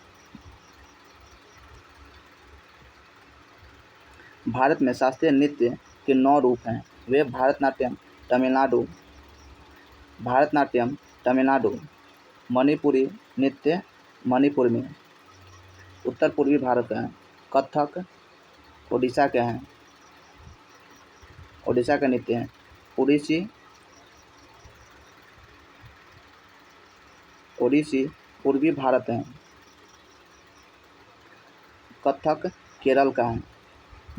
भारत में शास्त्रीय नृत्य के 9 रूप हैं। वे भारतनाट्यम तमिलनाडु, मणिपुरी नृत्य मणिपुर में, उत्तर पूर्वी भारत है, कथक उड़ीसा के हैं, उड़ीसा का नृत्य है, ओडिसी पूर्वी भारत है, कथक केरल का है,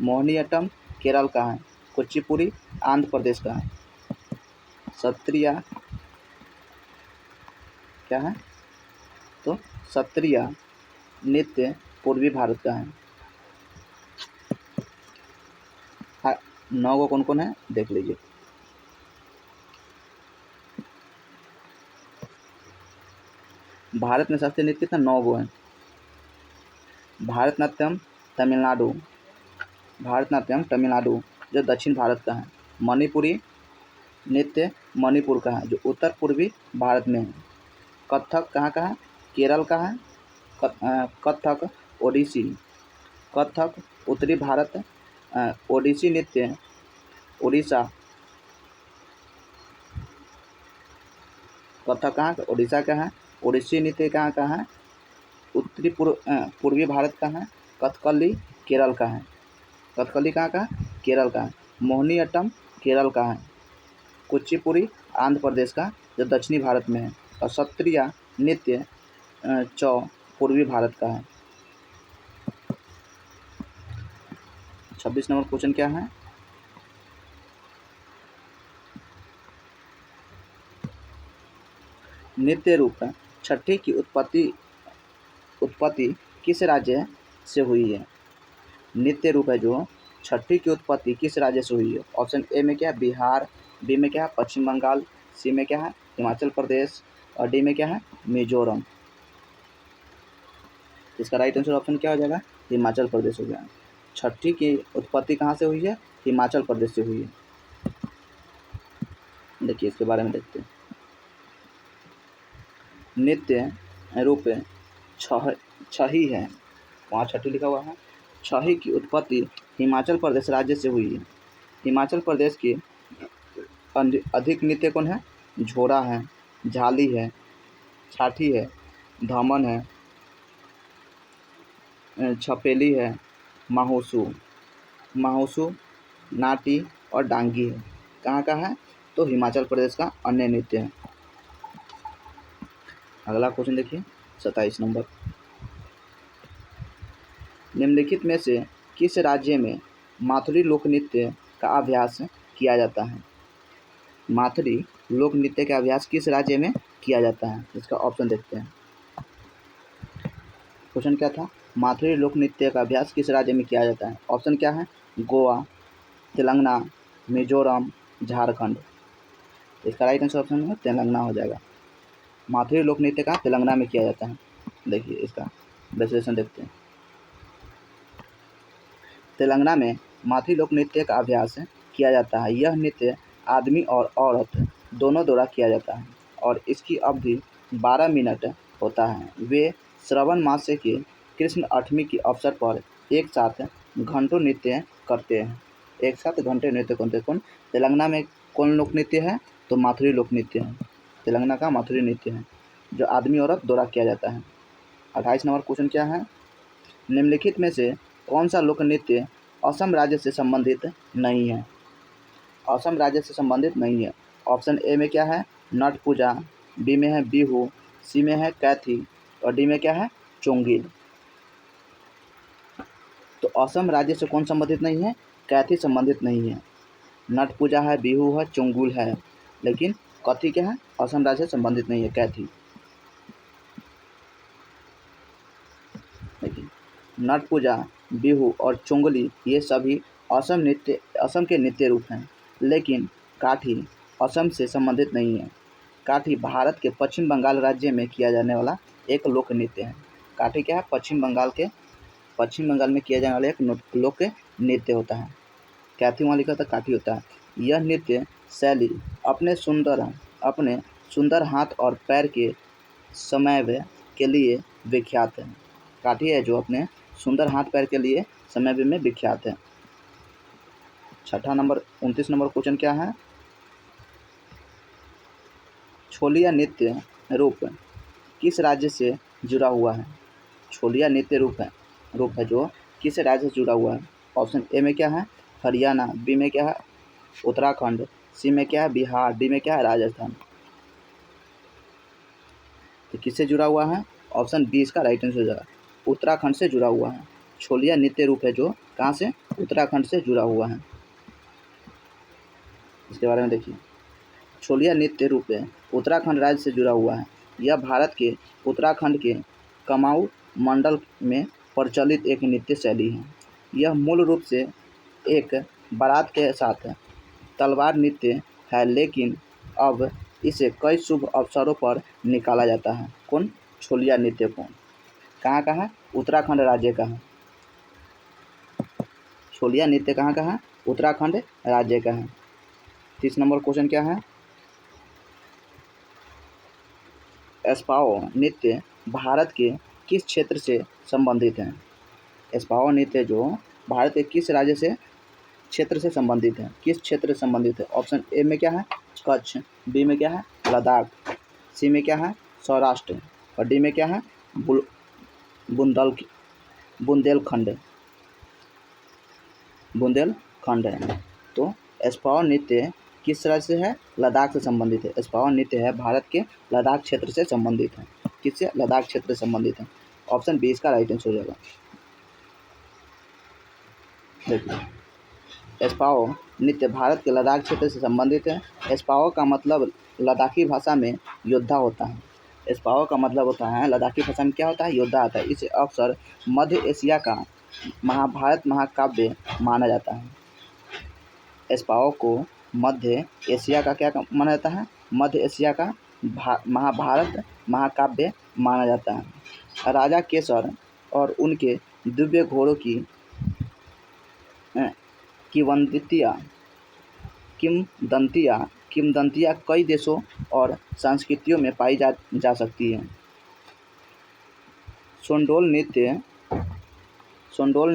मोहिनीअट्टम केरल का है, कुचिपुड़ी आंध्र प्रदेश का है, सत्रिया क्या है? तो सत्रिया नृत्य पूर्वी भारत का है। 9 को कौन कौन है देख लीजिए। भारत में शास्त्रीय नृत्य कितना 9 गो है। भारतनाट्यम तमिलनाडु, भारतनाट्यम तमिलनाडु जो दक्षिण भारत का है। मणिपुरी नृत्य मणिपुर का है जो उत्तर पूर्वी भारत में है। कथक कहाँ का है? केरल का है। कथक ओडिसी, कथक उत्तरी भारत, ओडिसी नृत्य उड़ीसा, कथक कहाँ का? उड़ीसा का है। ओडिसी नृत्य कहाँ का है? उत्तरी पूर्वी भारत का है। कथकली केरल का है। कथकली कहाँ का? केरल का है। मोहिनीअट्टम केरल का है। कुचिपुड़ी आंध्र प्रदेश का जो दक्षिणी भारत में है। और सत्रिया नृत्य चौ पूर्वी भारत का है। 26 नंबर क्वेश्चन क्या है? नृत्य रूप छठी की उत्पत्ति किस राज्य से हुई है? नृत्य रूप है जो छठी की उत्पत्ति किस राज्य से हुई है? ऑप्शन ए में क्या है? बिहार, बी में क्या है? पश्चिम बंगाल, सी में क्या है? हिमाचल प्रदेश और डी में क्या है? मिजोरम। इसका राइट आंसर ऑप्शन क्या हो जाएगा? हिमाचल प्रदेश हो गया। छठी की उत्पत्ति कहाँ से हुई है? हिमाचल प्रदेश से हुई है। देखिए इसके बारे में देखते हैं। नृत्य रूप छही है, वहाँ छठी लिखा हुआ है। छही की उत्पत्ति हिमाचल प्रदेश राज्य से हुई है। हिमाचल प्रदेश के अधिक नृत्य कौन है? झोड़ा है, झाली है, छाठी है, धमन है, छपेली है, माहौसू, नाटी और डांगी है। कहाँ का है? तो हिमाचल प्रदेश का अन्य नृत्य है। अगला क्वेश्चन देखिए 27 नंबर। निम्नलिखित में से किस राज्य में माथुरी लोक नृत्य का अभ्यास किया जाता है? माथुरी लोक नृत्य का अभ्यास किस राज्य में किया जाता है? इसका ऑप्शन देखते हैं। क्वेश्चन क्या था? माथुरी लोक नृत्य का अभ्यास किस राज्य में किया जाता है? ऑप्शन क्या है? गोवा, तेलंगाना, मिजोरम, झारखंड। इसका राइट आंसर ऑप्शन है तेलंगाना हो जाएगा। माथुरी लोक नृत्य का तेलंगाना में किया जाता है। देखिए इसका विश्लेषण देखते हैं। तेलंगाना में माथुरी लोक नृत्य का अभ्यास किया जाता है। यह नृत्य आदमी और औरत दोनों द्वारा किया जाता है और इसकी अवधि 12 मिनट होता है। वे श्रावण मास के कृष्ण अष्टमी के अवसर पर एक साथ घंटों नृत्य करते हैं। एक साथ घंटे नृत्य करते हैं। कौन? तेलंगाना में कौन लोक नृत्य है? तो माथुरी लोक नृत्य है। तेलंगाना का माथुरी नृत्य है जो आदमी औरत द्वारा किया जाता है। 28 नंबर क्वेश्चन क्या है? निम्नलिखित में से कौन सा लोक नृत्य असम राज्य से संबंधित नहीं है? असम राज्य से संबंधित नहीं है। ऑप्शन ए में क्या है? नट पूजा, बी में है बिहू, सी में है कैथी और डी में क्या है? चोंगिल। तो असम राज्य से कौन संबंधित नहीं है? कैथी संबंधित नहीं है। नट पूजा है, बिहू है, चोंगुल है, लेकिन कथी क्या है? असम राज्य से संबंधित नहीं है, कैथी। देखिए नट पूजा, बिहू और चोंगली ये सभी असम के नृत्य रूप हैं, लेकिन काठी असम से संबंधित नहीं है। काठी भारत के पश्चिम बंगाल राज्य में किया जाने वाला एक लोक नृत्य है। काठी क्या है? पश्चिम बंगाल में किया जाने वाला एक लोक नृत्य होता है। कैथी वहाँ लिखा था, काठी होता है। यह नृत्य शैली अपने सुंदर हाथ और पैर के समन्वय के लिए विख्यात है। काठी है जो अपने सुंदर हाथ पैर के लिए समन्वय में विख्यात है। 29 नंबर क्वेश्चन क्या है? छोलिया नृत्य रूप किस राज्य से जुड़ा हुआ है? छोलिया नृत्य रूप है जो किस राज्य से जुड़ा हुआ है? ऑप्शन ए में क्या है? हरियाणा, बी में क्या है? उत्तराखंड, सी में क्या है? बिहार, डी में क्या है? राजस्थान। तो किससे जुड़ा हुआ है? ऑप्शन बी इसका राइट आंसर हो जाएगा। उत्तराखंड से जुड़ा हुआ है। छोलिया नृत्य रूप है जो कहाँ से? उत्तराखंड से जुड़ा हुआ है। इसके बारे में देखिए। छोलिया नृत्य रूप है उत्तराखंड राज्य से जुड़ा हुआ है। यह भारत के उत्तराखंड के कुमाऊं मंडल में प्रचलित एक नृत्य शैली है। यह मूल रूप से एक बारात के साथ तलवार नृत्य है, लेकिन अब इसे कई शुभ अवसरों पर निकाला जाता है। कौन? छोलिया नृत्य को कहाँ उत्तराखंड राज्य का है। छोलिया नृत्य कहाँ का है? उत्तराखंड राज्य का है। 30 नंबर क्वेश्चन क्या है? एस्पाओ नृत्य भारत के किस क्षेत्र से संबंधित है? एस्पाओ नृत्य जो भारत के किस राज्य से क्षेत्र से संबंधित है, किस क्षेत्र से संबंधित है? ऑप्शन ए में क्या है? कच्छ, बी में क्या है? लद्दाख, सी में क्या है? सौराष्ट्र और डी में क्या है? बुंदेलखंड है। तो एस्पाओ नृत्य किस राज्य से है? लद्दाख से संबंधित है। एस्पाओ नृत्य है भारत के लद्दाख क्षेत्र से संबंधित है। किससे? लद्दाख क्षेत्र से संबंधित है। ऑप्शन बी इसका राइट आंसर हो जाएगा। देखिए, एस्पाओ नृत्य भारत के लद्दाख क्षेत्र से संबंधित है। एस्पाओ का मतलब लद्दाखी भाषा में योद्धा होता है। एस्पाओ का मतलब होता है लद्दाखी भाषा में क्या होता है? योद्धा होता है। इसे अक्सर मध्य एशिया का महाभारत महाकाव्य माना जाता है। एस्पाओ को मध्य एशिया का क्या माना जाता है? मध्य एशिया का महाभारत महाकाव्य माना जाता है। राजा केसर और उनके दिव्य घोड़ों की किंवदंतियाँ कई देशों और संस्कृतियों में पाई जा सकती है। सोंडोल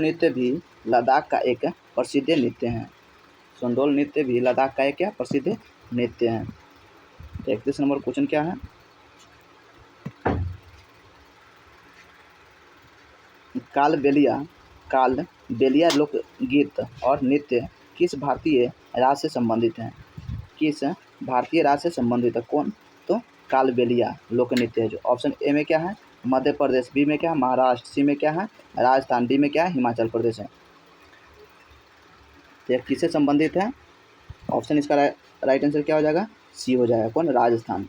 नृत्य भी लद्दाख का एक प्रसिद्ध नृत्य है। सोंडोल नृत्य भी लद्दाख का एक प्रसिद्ध नृत्य है। 31 नंबर क्वेश्चन क्या है? कालबेलिया लोकगीत और नृत्य किस भारतीय राज्य से संबंधित है? किस भारतीय राज्य से संबंधित है? कौन? तो कालबेलिया लोक नृत्य है जो। ऑप्शन ए में क्या है? मध्य प्रदेश, बी में क्या है? महाराष्ट्र, सी में क्या है? राजस्थान, डी में क्या है? हिमाचल प्रदेश है। तो यह किससे संबंधित है? ऑप्शन इसका राइट आंसर क्या हो जाएगा? सी हो जाएगा। कौन? राजस्थान।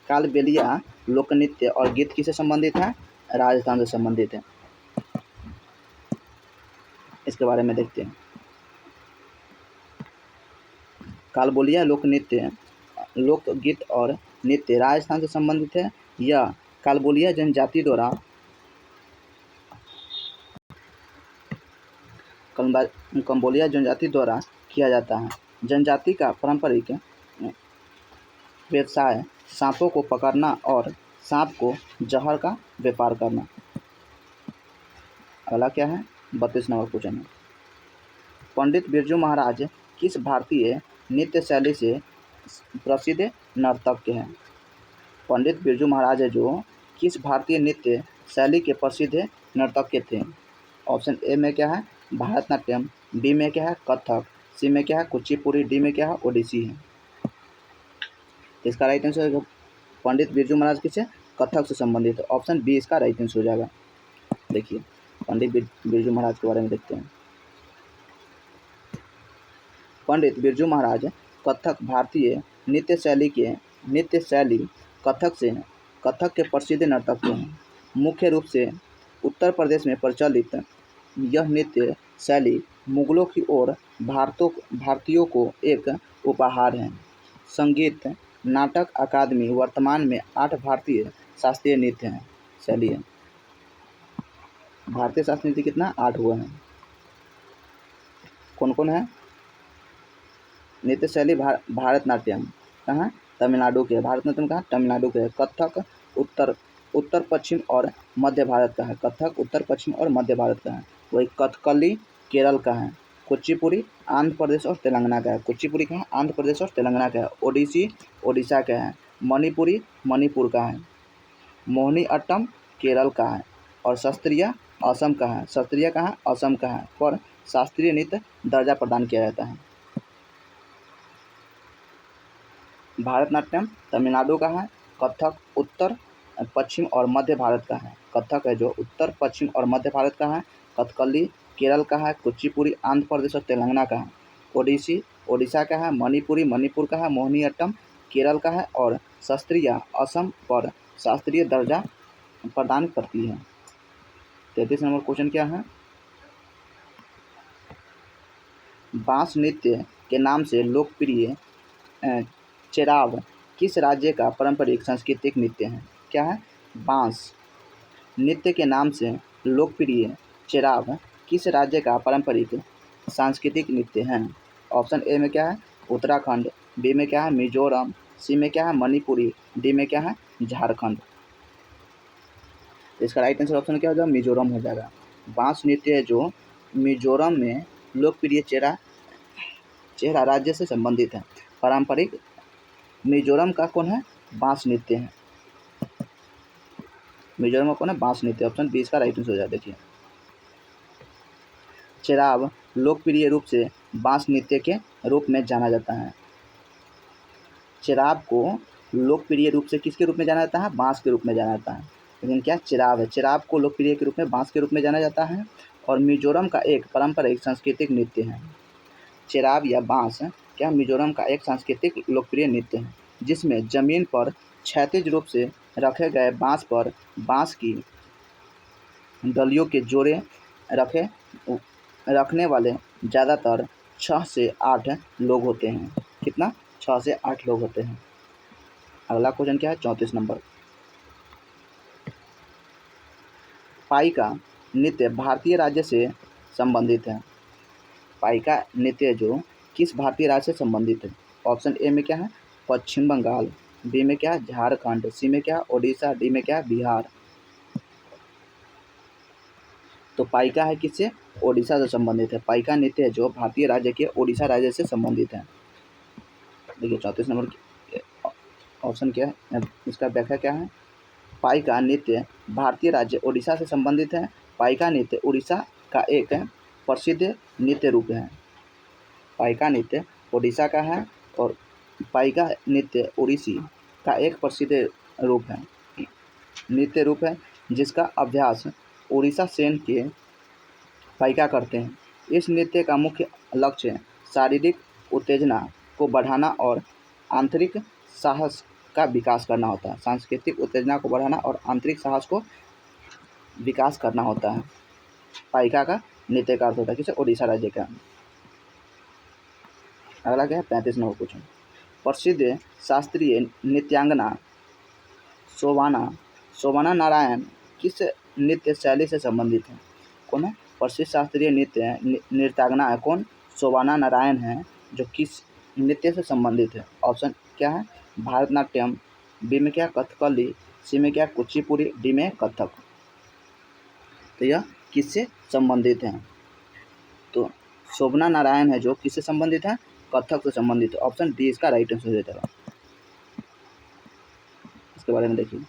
कालबेलिया लोक नृत्य और गीत किससे संबंधित है? राजस्थान से संबंधित है। इसके बारे में देखते हैं। कालबेलिया लोकगीत और नृत्य राजस्थान से संबंधित है। यह कालबेलिया जनजाति द्वारा कंबोलिया जनजाति द्वारा किया जाता है। जनजाति का पारंपरिक व्यवसाय सांपों को पकड़ना और सांप को जहर का व्यापार करना। अगला क्या है? 32 नंबर क्वेश्चन है। पंडित बिरजू महाराज किस भारतीय नृत्य शैली से प्रसिद्ध नर्तक हैं? पंडित बिरजू महाराज है जो किस भारतीय नृत्य शैली के प्रसिद्ध नर्तक थे? ऑप्शन ए में क्या है? भारतनाट्यम, बी में क्या है? कथक, सी में क्या है? कुचिपुड़ी, डी में क्या है? ओडिसी है। इसका राइट आंसर पंडित बिरजू महाराज किससे? कथक से संबंधित है। ऑप्शन बी इसका राइट आंसर हो जाएगा। देखिए, पंडित बिरजू महाराज के बारे में देखते हैं। पंडित बिरजू महाराज कथक भारतीय नृत्य शैली कथक के प्रसिद्ध नर्तक हैं। मुख्य रूप से उत्तर प्रदेश में प्रचलित यह नृत्य शैली मुगलों की ओर भारतीयों को एक उपहार है। संगीत नाटक अकादमी वर्तमान में 8 भारतीय शास्त्रीय नृत्य हैं शैली है। भारतीय शास्त्रीय नृत्य कितना? 8 हुए हैं। कौन कौन है? नृत्य शैली भारतनाट्यम कहाँ? तमिलनाडु के। भारतनाट्यम कहाँ? तमिलनाडु के। कथक उत्तर पश्चिम और मध्य भारत का है। कथक उत्तर पश्चिम और मध्य भारत का है। वही कथकली केरल का है। कुचिपुड़ी आंध्र प्रदेश और तेलंगाना का है। कुचिपुड़ी कहाँ? आंध्र प्रदेश और तेलंगाना का है। ओडिसी ओडिशा का है। मणिपुरी मणिपुर का है। मोहिनी अट्टम केरल का है। और शास्त्रीय असम का है। शास्त्रीय कहाँ? असम का है। पर शास्त्रीय नृत्य दर्जा प्रदान किया जाता है। भारतनाट्यम तमिलनाडु का है। कथक उत्तर पश्चिम और मध्य भारत का है। कथक है जो उत्तर पश्चिम और मध्य भारत का है। कथकली केरल का है। कुचिपुड़ी आंध्र प्रदेश और तेलंगाना का है। ओडिसी ओडिशा का है। मणिपुरी मणिपुर का है। मोहिनीअट्टम केरल का है। और शास्त्रीय असम पर शास्त्रीय दर्जा प्रदान करती है। 33 नंबर क्वेश्चन क्या है? बांस नृत्य के नाम से लोकप्रिय चेराव किस राज्य का पारंपरिक सांस्कृतिक नृत्य है? क्या है? बांस नृत्य के नाम से लोकप्रिय चेराव किस राज्य का पारंपरिक सांस्कृतिक नृत्य है? ऑप्शन ए में क्या है उत्तराखंड, बी में क्या है मिजोरम, सी में क्या है मणिपुरी, डी में क्या है झारखंड। इसका राइट आंसर ऑप्शन क्या हो जाएगा मिजोरम हो जाएगा। बांस नृत्य है जो मिजोरम में लोकप्रिय चेहरा राज्य से संबंधित है। पारंपरिक मिजोरम का कौन है बांस नृत्य है। मिजोरम का कौन है बांस नृत्य। ऑप्शन बी इसका राइट आंसर हो जाएगा। देखिए चेराव लोकप्रिय रूप से बांस नृत्य के रूप में जाना जाता है। चेराव को लोकप्रिय रूप से किसके रूप में जाना जाता है बांस के रूप में जाना जाता है। लेकिन क्या चेराव है चेराव को लोकप्रिय के रूप में बांस के रूप में जाना जाता है और मिजोरम का एक पारंपरिक सांस्कृतिक नृत्य है। चेराव या बांस क्या मिजोरम का एक सांस्कृतिक लोकप्रिय नृत्य है जिसमें जमीन पर क्षैतिज रूप से रखे गए बांस पर बांस की डलियों के जोड़े रखने वाले ज़्यादातर 6 से 8 लोग होते हैं। कितना 6 से 8 लोग होते हैं। अगला क्वेश्चन क्या है 34 नंबर। पाइका नृत्य भारतीय राज्य से संबंधित है। पाइका नृत्य जो किस भारतीय राज्य से संबंधित है। ऑप्शन ए में क्या है पश्चिम बंगाल, बी में क्या है झारखंड, सी में क्या है ओडिशा, डी में क्या है बिहार। तो पाइका है किससे ओडिशा से संबंधित है। पाइका नृत्य है जो भारतीय राज्य के ओडिशा राज्य से संबंधित है। देखिए 34 नंबर ऑप्शन क्या है इसका व्याख्या क्या है। पाइका नृत्य भारतीय राज्य ओडिशा से संबंधित है। पाइका नृत्य उड़ीसा का एक प्रसिद्ध नृत्य रूप है। पाइका नृत्य ओडिशा का है और पाइका नृत्य उड़ीसी का एक प्रसिद्ध रूप है नृत्य रूप है जिसका अभ्यास उड़ीसा सेन के पाइका करते हैं। इस नृत्य का मुख्य लक्ष्य शारीरिक उत्तेजना को बढ़ाना और आंतरिक साहस का विकास करना होता है। सांस्कृतिक उत्तेजना को बढ़ाना और आंतरिक साहस को विकास करना होता है। पाइका का नृत्य का अर्थ होता है किसे उड़ीसा राज्य का। अगला क्या है 35 नंबर क्वेश्चन। प्रसिद्ध शास्त्रीय नृत्यांगना शोभाना नारायण किस नृत्य शैली से संबंधित है। कौन है प्रसिद्ध शास्त्रीय नृत्यांगना है कौन शोभाना नारायण है जो किस नृत्य से संबंधित है। ऑप्शन क्या है भारतनाट्यम, बी में क्या कथकली, सी में क्या कुचिपुड़ी, डी में कथक। तो यह किससे संबंधित है। तो शोभना नारायण है जो किससे संबंधित है कथक से संबंधित है। ऑप्शन डी इसका राइट आंसर हो जाएगा। इसके बारे में देखिए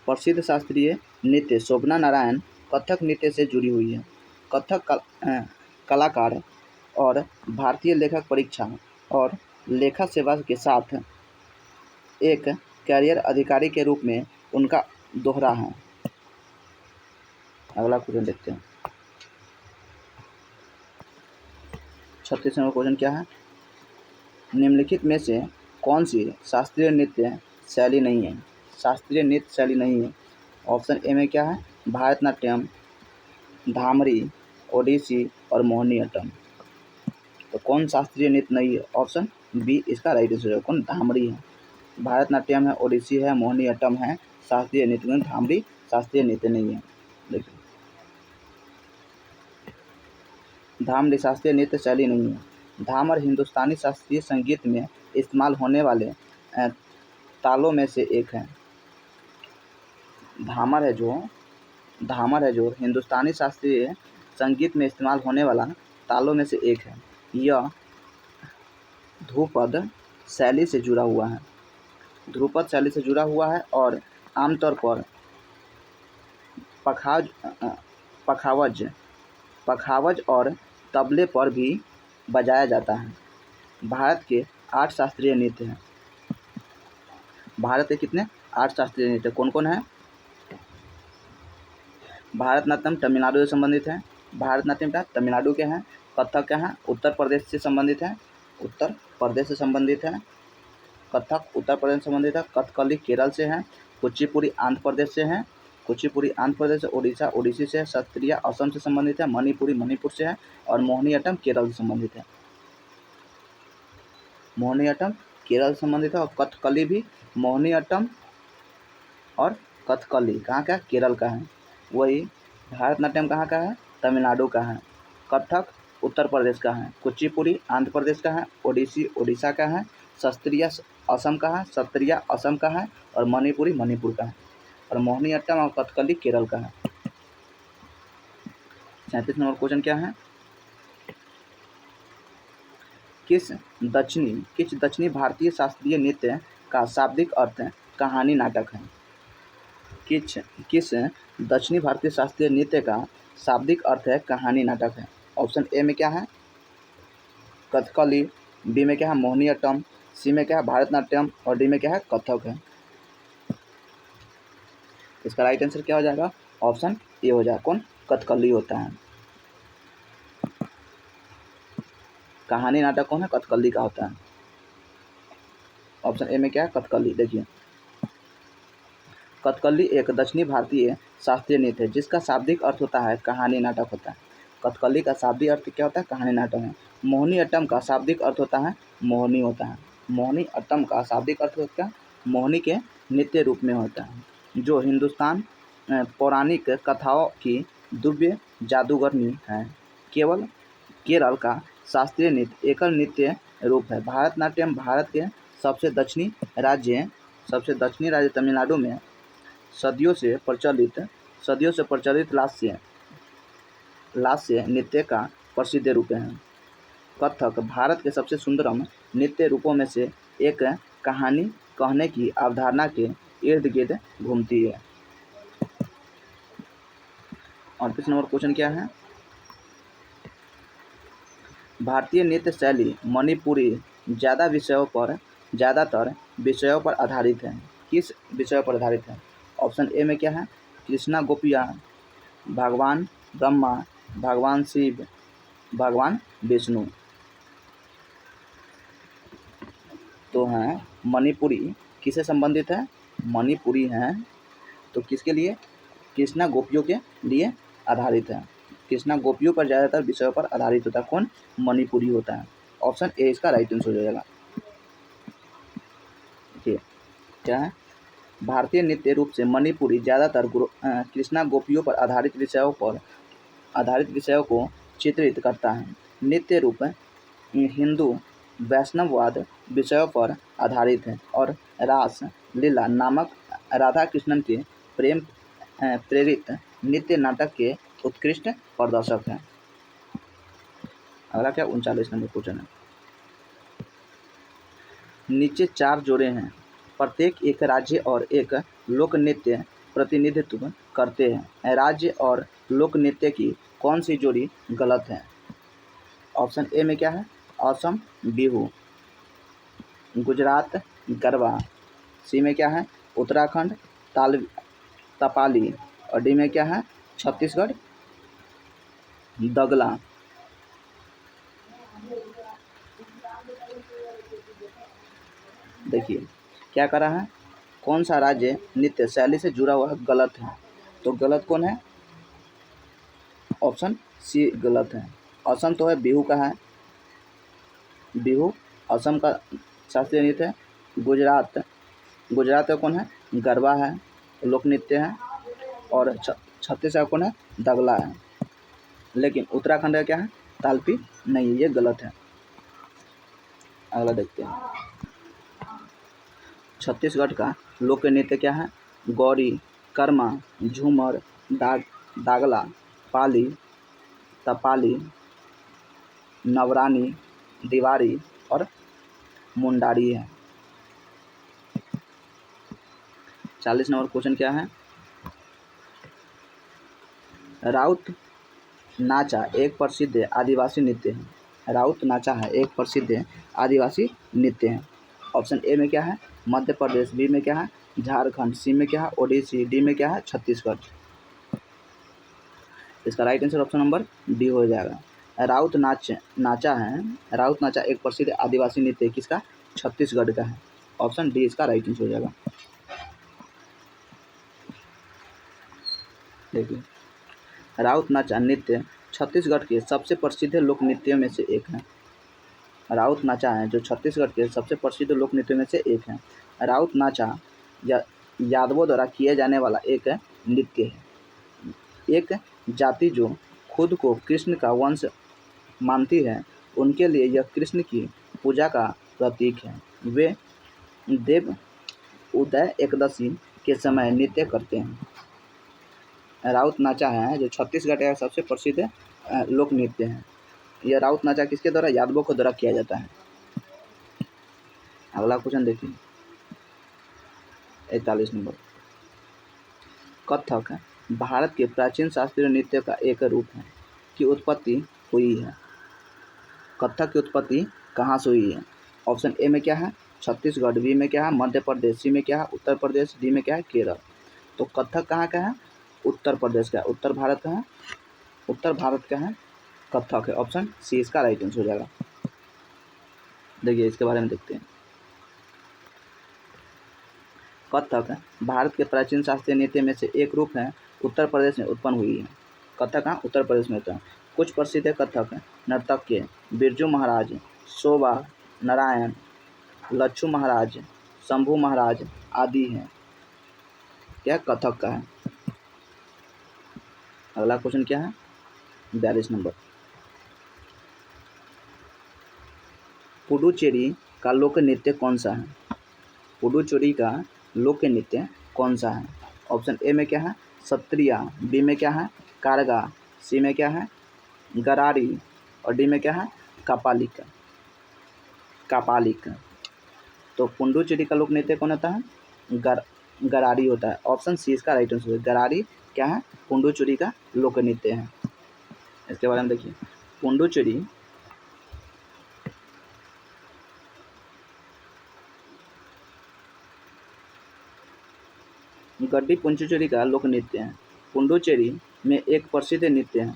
प्रसिद्ध शास्त्रीय नृत्य शोभना नारायण कथक नृत्य से जुड़ी हुई है। कथक कलाकार और भारतीय लेखक परीक्षा और लेखा सेवा के साथ एक कैरियर अधिकारी के रूप में उनका दोहरा है। अगला क्वेश्चन देखते हैं 36 नंबर क्वेश्चन क्या है निम्नलिखित में से कौन सी शास्त्रीय नृत्य शैली नहीं है। शास्त्रीय नृत्य शैली नहीं है। ऑप्शन ए में क्या है भारतनाट्यम, धामरी, ओडिसी और मोहिनीअट्टम। तो कौन शास्त्रीय नृत्य नहीं है। ऑप्शन बी इसका राइट आंसर है कौन धामरी है। भारतनाट्यम है, ओडिसी है, मोहिनीअट्टम है शास्त्रीय नृत्य में, धामरी शास्त्रीय नृत्य नहीं है। देखिए धामरी शास्त्रीय नृत्य शैली नहीं है। धामर हिंदुस्तानी शास्त्रीय संगीत में इस्तेमाल होने वाले तालों में से एक है। धामर है जो हिंदुस्तानी शास्त्रीय संगीत में इस्तेमाल होने वाला तालों में से एक है। यह ध्रुपद शैली से जुड़ा हुआ है। ध्रुपद शैली से जुड़ा हुआ है और आमतौर पर पखावज और तबले पर भी बजाया जाता है। भारत के 8 शास्त्रीय नृत्य हैं। भारत के कितने 8 शास्त्रीय नृत्य कौन कौन है। भारतनाट्यम तमिलनाडु से संबंधित है। भारतनाट्यम क्या तमिलनाडु के हैं। कथक क्या है उत्तर प्रदेश से संबंधित है। उत्तर प्रदेश से संबंधित है। कथक उत्तर प्रदेश से संबंधित है। कथकली केरल से है। कुचिपुड़ी आंध्र प्रदेश से है। कुचिपुड़ी आंध्र प्रदेश से। ओडिशा ओडिसी से। सत्रिया असम से संबंधित है। मणिपुरी मणिपुर से है और मोहिनीअट्टम केरल से संबंधित है। मोहिनीअट्टम केरल से संबंधित है और कथकली भी मोहिनीअट्टम और कथकली कहाँ का केरल का है। वही भारतनाट्यम कहाँ का है? तमिलनाडु का है। कथक उत्तर प्रदेश का है। कुचिपुड़ी आंध्र प्रदेश का है। ओडिसी उड़ीसा का है। शास्त्रीय असम का है। सत्रिय असम का है। और मणिपुरी मणिपुर का है। और मोहिनीअट्टम और कथकली केरल का है। 37 नंबर क्वेश्चन क्या है? किस दक्षिणी भारतीय शास्त्रीय नृत्य का शाब्दिक अर्थ कहानी नाटक है? किस दक्षिणी भारतीय शास्त्रीय नृत्य का शाब्दिक अर्थ है कहानी नाटक है? ऑप्शन ए में क्या है? कथकली, बी में क्या है? मोहिनीअट्टम, सी में क्या है? भारतनाट्यम और डी में क्या है? कथक है। इसका राइट आंसर क्या हो जाएगा? ऑप्शन ए हो जाएगा। कौन? कथकली होता है। कहानी नाटक कौन है? कथकली का होता है। ऑप्शन ए में क्या है? कथकली। देखिए, कथकली एक दक्षिणी भारतीय शास्त्रीय नृत्य है जिसका शाब्दिक अर्थ होता है कहानी नाटक होता है। कथकली का शाब्दिक अर्थ क्या होता है? कहानी नाटक है। मोहिनीअट्टम का शाब्दिक अर्थ होता है मोहिनी होता है। मोहिनीअट्टम का शाब्दिक अर्थ होता है मोहिनी के नृत्य रूप में होता है, जो हिंदुस्तान पौराणिक कथाओं की दिव्य जादूगरनी है। केरल का शास्त्रीय नृत्य एकल नृत्य रूप है। भारतनाट्यम भारत के सबसे दक्षिणी राज्य तमिलनाडु में सदियों से प्रचलित लास्य नृत्य का प्रसिद्ध रूप है। कथक भारत के सबसे सुंदरम नृत्य रूपों में से एक कहानी कहने की अवधारणा के इर्द गिर्द घूमती है। 38 नंबर क्वेश्चन क्या है? भारतीय नृत्य शैली मणिपुरी ज़्यादातर विषयों पर आधारित है। किस विषयों पर आधारित है? ऑप्शन ए में क्या है? कृष्णा गोपियाँ, भगवान ब्रह्मा, भगवान शिव, भगवान विष्णु। तो हैं मणिपुरी किससे संबंधित है? मणिपुरी हैं तो किसके लिए? कृष्णा गोपियों के लिए आधारित है। कृष्णा गोपियों पर ज़्यादातर विषयों पर आधारित होता है। कौन? मणिपुरी होता है। ऑप्शन ए इसका राइट आंसर हो जाएगा। ठीक, क्या है? भारतीय नृत्य रूप से मणिपुरी ज़्यादातर कृष्णा गोपियों पर आधारित विषयों को चित्रित करता है। नृत्य रूप हिंदू वैष्णववाद विषयों पर आधारित है और रास लीला नामक राधा कृष्णन के प्रेम प्रेरित नृत्य नाटक के उत्कृष्ट प्रदर्शक हैं। अगला क्या? 39 नंबर क्वेश्चन है। नीचे 4 जोड़े हैं, प्रत्येक एक राज्य और एक लोक नृत्य प्रतिनिधित्व करते हैं। राज्य और लोक नृत्य की कौन सी जोड़ी गलत है? ऑप्शन ए में क्या है? असम बिहू, गुजरात गरबा, सी में क्या है? उत्तराखंड तपाली और डी में क्या है? छत्तीसगढ़ दगला। देखिए क्या कर रहा है? कौन सा राज्य नृत्य शैली से जुड़ा हुआ गलत है? तो गलत कौन है? ऑप्शन सी गलत है। असम तो है, बिहू का है, बिहू असम का शास्त्रीय नृत्य है। गुजरात का कौन है? गरबा है, लोक नृत्य है। और छत्तीसगढ़ कौन है? दगला है। लेकिन उत्तराखंड का क्या है? तालपी नहीं, ये गलत है। अगला देखते हैं। छत्तीसगढ़ का लोक नृत्य क्या है? गौरी, कर्मा, झूमर, दागला, पाली, तपाली, नवरानी, दीवारी और मुंडारी है। 40 नंबर क्वेश्चन क्या है? राउत नाचा एक प्रसिद्ध आदिवासी नृत्य है। राउत नाचा है एक प्रसिद्ध आदिवासी नृत्य है। ऑप्शन ए में क्या है? मध्य प्रदेश, बी में क्या है? झारखंड, सी में क्या है? ओडिसी, डी में क्या है? छत्तीसगढ़। इसका right answer option number D हो जाएगा। राउत नाचा एक प्रसिद्ध आदिवासी नृत्य किसका? छत्तीसगढ़ का है। ऑप्शन डी इसका राइट आंसर हो जाएगा। देखिए, राउत नाचा नृत्य छत्तीसगढ़ के सबसे प्रसिद्ध लोक नृत्यों में से एक है। राउत नाचा है जो छत्तीसगढ़ के सबसे प्रसिद्ध लोक नृत्यों में से एक है। राउत नाचा यादवों द्वारा किए जाने वाला एक नृत्य है। एक जाति जो खुद को कृष्ण का वंश मानती है, उनके लिए यह कृष्ण की पूजा का प्रतीक है। वे देव उदय एकदशी के समय नृत्य करते हैं। राउत नाचा है जो छत्तीसगढ़ का सबसे प्रसिद्ध लोक नृत्य है। यह राउत नाचा किसके द्वारा? यादवों के द्वारा किया जाता है। अगला क्वेश्चन देखिए 41 नंबर। कथक भारत के प्राचीन शास्त्रीय नृत्य का एक रूप है की उत्पत्ति हुई है। कथक की उत्पत्ति कहाँ से हुई है? ऑप्शन ए में क्या है? छत्तीसगढ़, बी में क्या है? मध्य प्रदेश, सी में क्या है? उत्तर प्रदेश, डी में क्या है? केरल। तो कथक कहाँ का है? उत्तर प्रदेश का, उत्तर भारत का है, उत्तर भारत का है कथक है। ऑप्शन सी इसका राइट आंसर हो जाएगा। देखिए इसके बारे में देखते हैं। कथक भारत के प्राचीन शास्त्रीय नृत्य में से एक रूप है, उत्तर प्रदेश में उत्पन्न हुई है। कथक हाँ उत्तर प्रदेश में होता है। कुछ प्रसिद्ध कथक नर्तक बिरजू महाराज, शोभा नारायण, लच्छू महाराज, शंभू महाराज आदि हैं। यह कथक का है। अगला क्वेश्चन क्या है? 42 नंबर। पुडुचेरी का लोक नृत्य कौन सा है? पुडुचेरी का लोक नृत्य कौन सा है? ऑप्शन ए में क्या है? सत्रिया, बी में क्या है? कारगा, सी में क्या है? गरारी और डी में क्या है? कापालिक। कापालिक। तो पुडुचेरी का लोक नृत्य कौन होता है? गरारी होता है। ऑप्शन सी इसका राइट आंसर है। गरारी क्या है? पुडुचेरी का लोक नृत्य है। इसके बारे में देखिए। पुडुचेरी गड्डी पुडुचेरी का लोक नृत्य है। पुडुचेरी में एक प्रसिद्ध नृत्य है,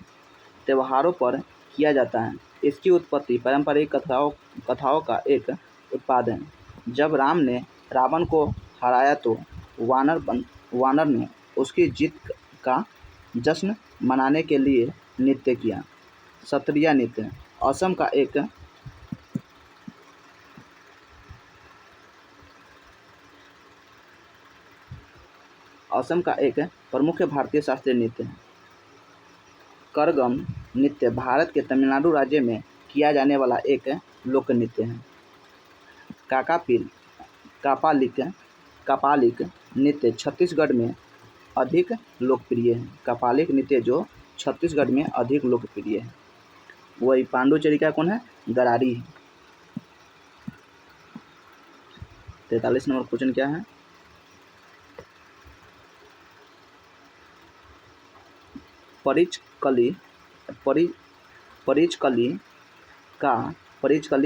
त्योहारों पर किया जाता है। इसकी उत्पत्ति पारंपरिक कथाओं का एक उत्पाद है। जब राम ने रावण को हराया तो वानर ने उसकी जीत का जश्न मनाने के लिए नृत्य किया। सत्रिया नृत्य असम का एक प्रमुख भारतीय शास्त्रीय नृत्य है। करगम नृत्य भारत के तमिलनाडु राज्य में किया जाने वाला एक लोक नृत्य है। कापालिक नृत्य छत्तीसगढ़ में अधिक लोकप्रिय है। कापालिक नृत्य जो छत्तीसगढ़ में अधिक लोकप्रिय है। वही पांडुचेरी का कौन है? गरारी है। 43 नंबर क्वेश्चन क्या है? परिचकली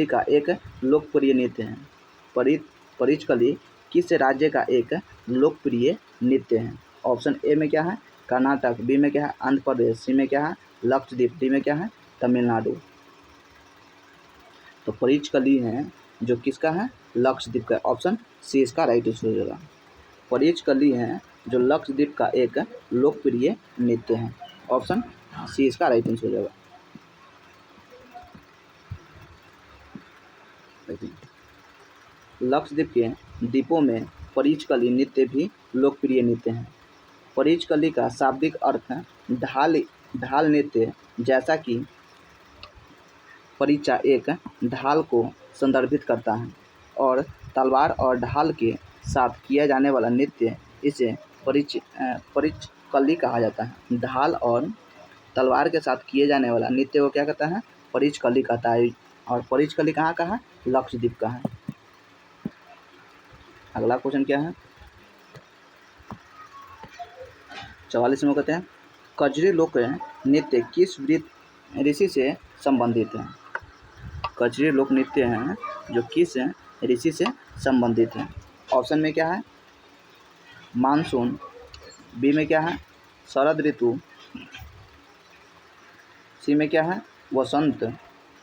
का एक लोकप्रिय नृत्य है। परिचकली किस राज्य का एक लोकप्रिय नृत्य है? ऑप्शन ए में क्या है? कर्नाटक, बी में क्या है? आंध्र प्रदेश, सी में क्या है? लक्षद्वीप, डी में क्या है? तमिलनाडु। तो परिचकली है जो किसका है? लक्षद्वीप का। ऑप्शन सी इसका राइट आंसर हो जाएगा। परिचकली है जो लक्षद्वीप का एक लोकप्रिय नृत्य है। ऑप्शन सी इसका राइट आंसर हो जाएगा। लक्षद्वीप के द्वीपों में परिचकली नृत्य भी लोकप्रिय नृत्य है। परिचकली का शाब्दिक अर्थ ढाल नृत्य, जैसा कि परिचा एक ढाल को संदर्भित करता है और तलवार और ढाल के साथ किया जाने वाला नृत्य, इसे परिचकली कहा जाता है। ढाल और तलवार के साथ किए जाने वाला नृत्य को क्या कहता है? परिचकली कहता है। और परिचकली कहाँ का है? लक्षद्वीप का है। अगला क्वेश्चन क्या है? 44 में कहते हैं कजरी लोक नृत्य किस ऋषि से संबंधित है? कजरी लोक नृत्य है जो किस ऋषि से संबंधित है? ऑप्शन में क्या है? मानसून, बी में क्या है? शरद ऋतु, सी में क्या है? वसंत,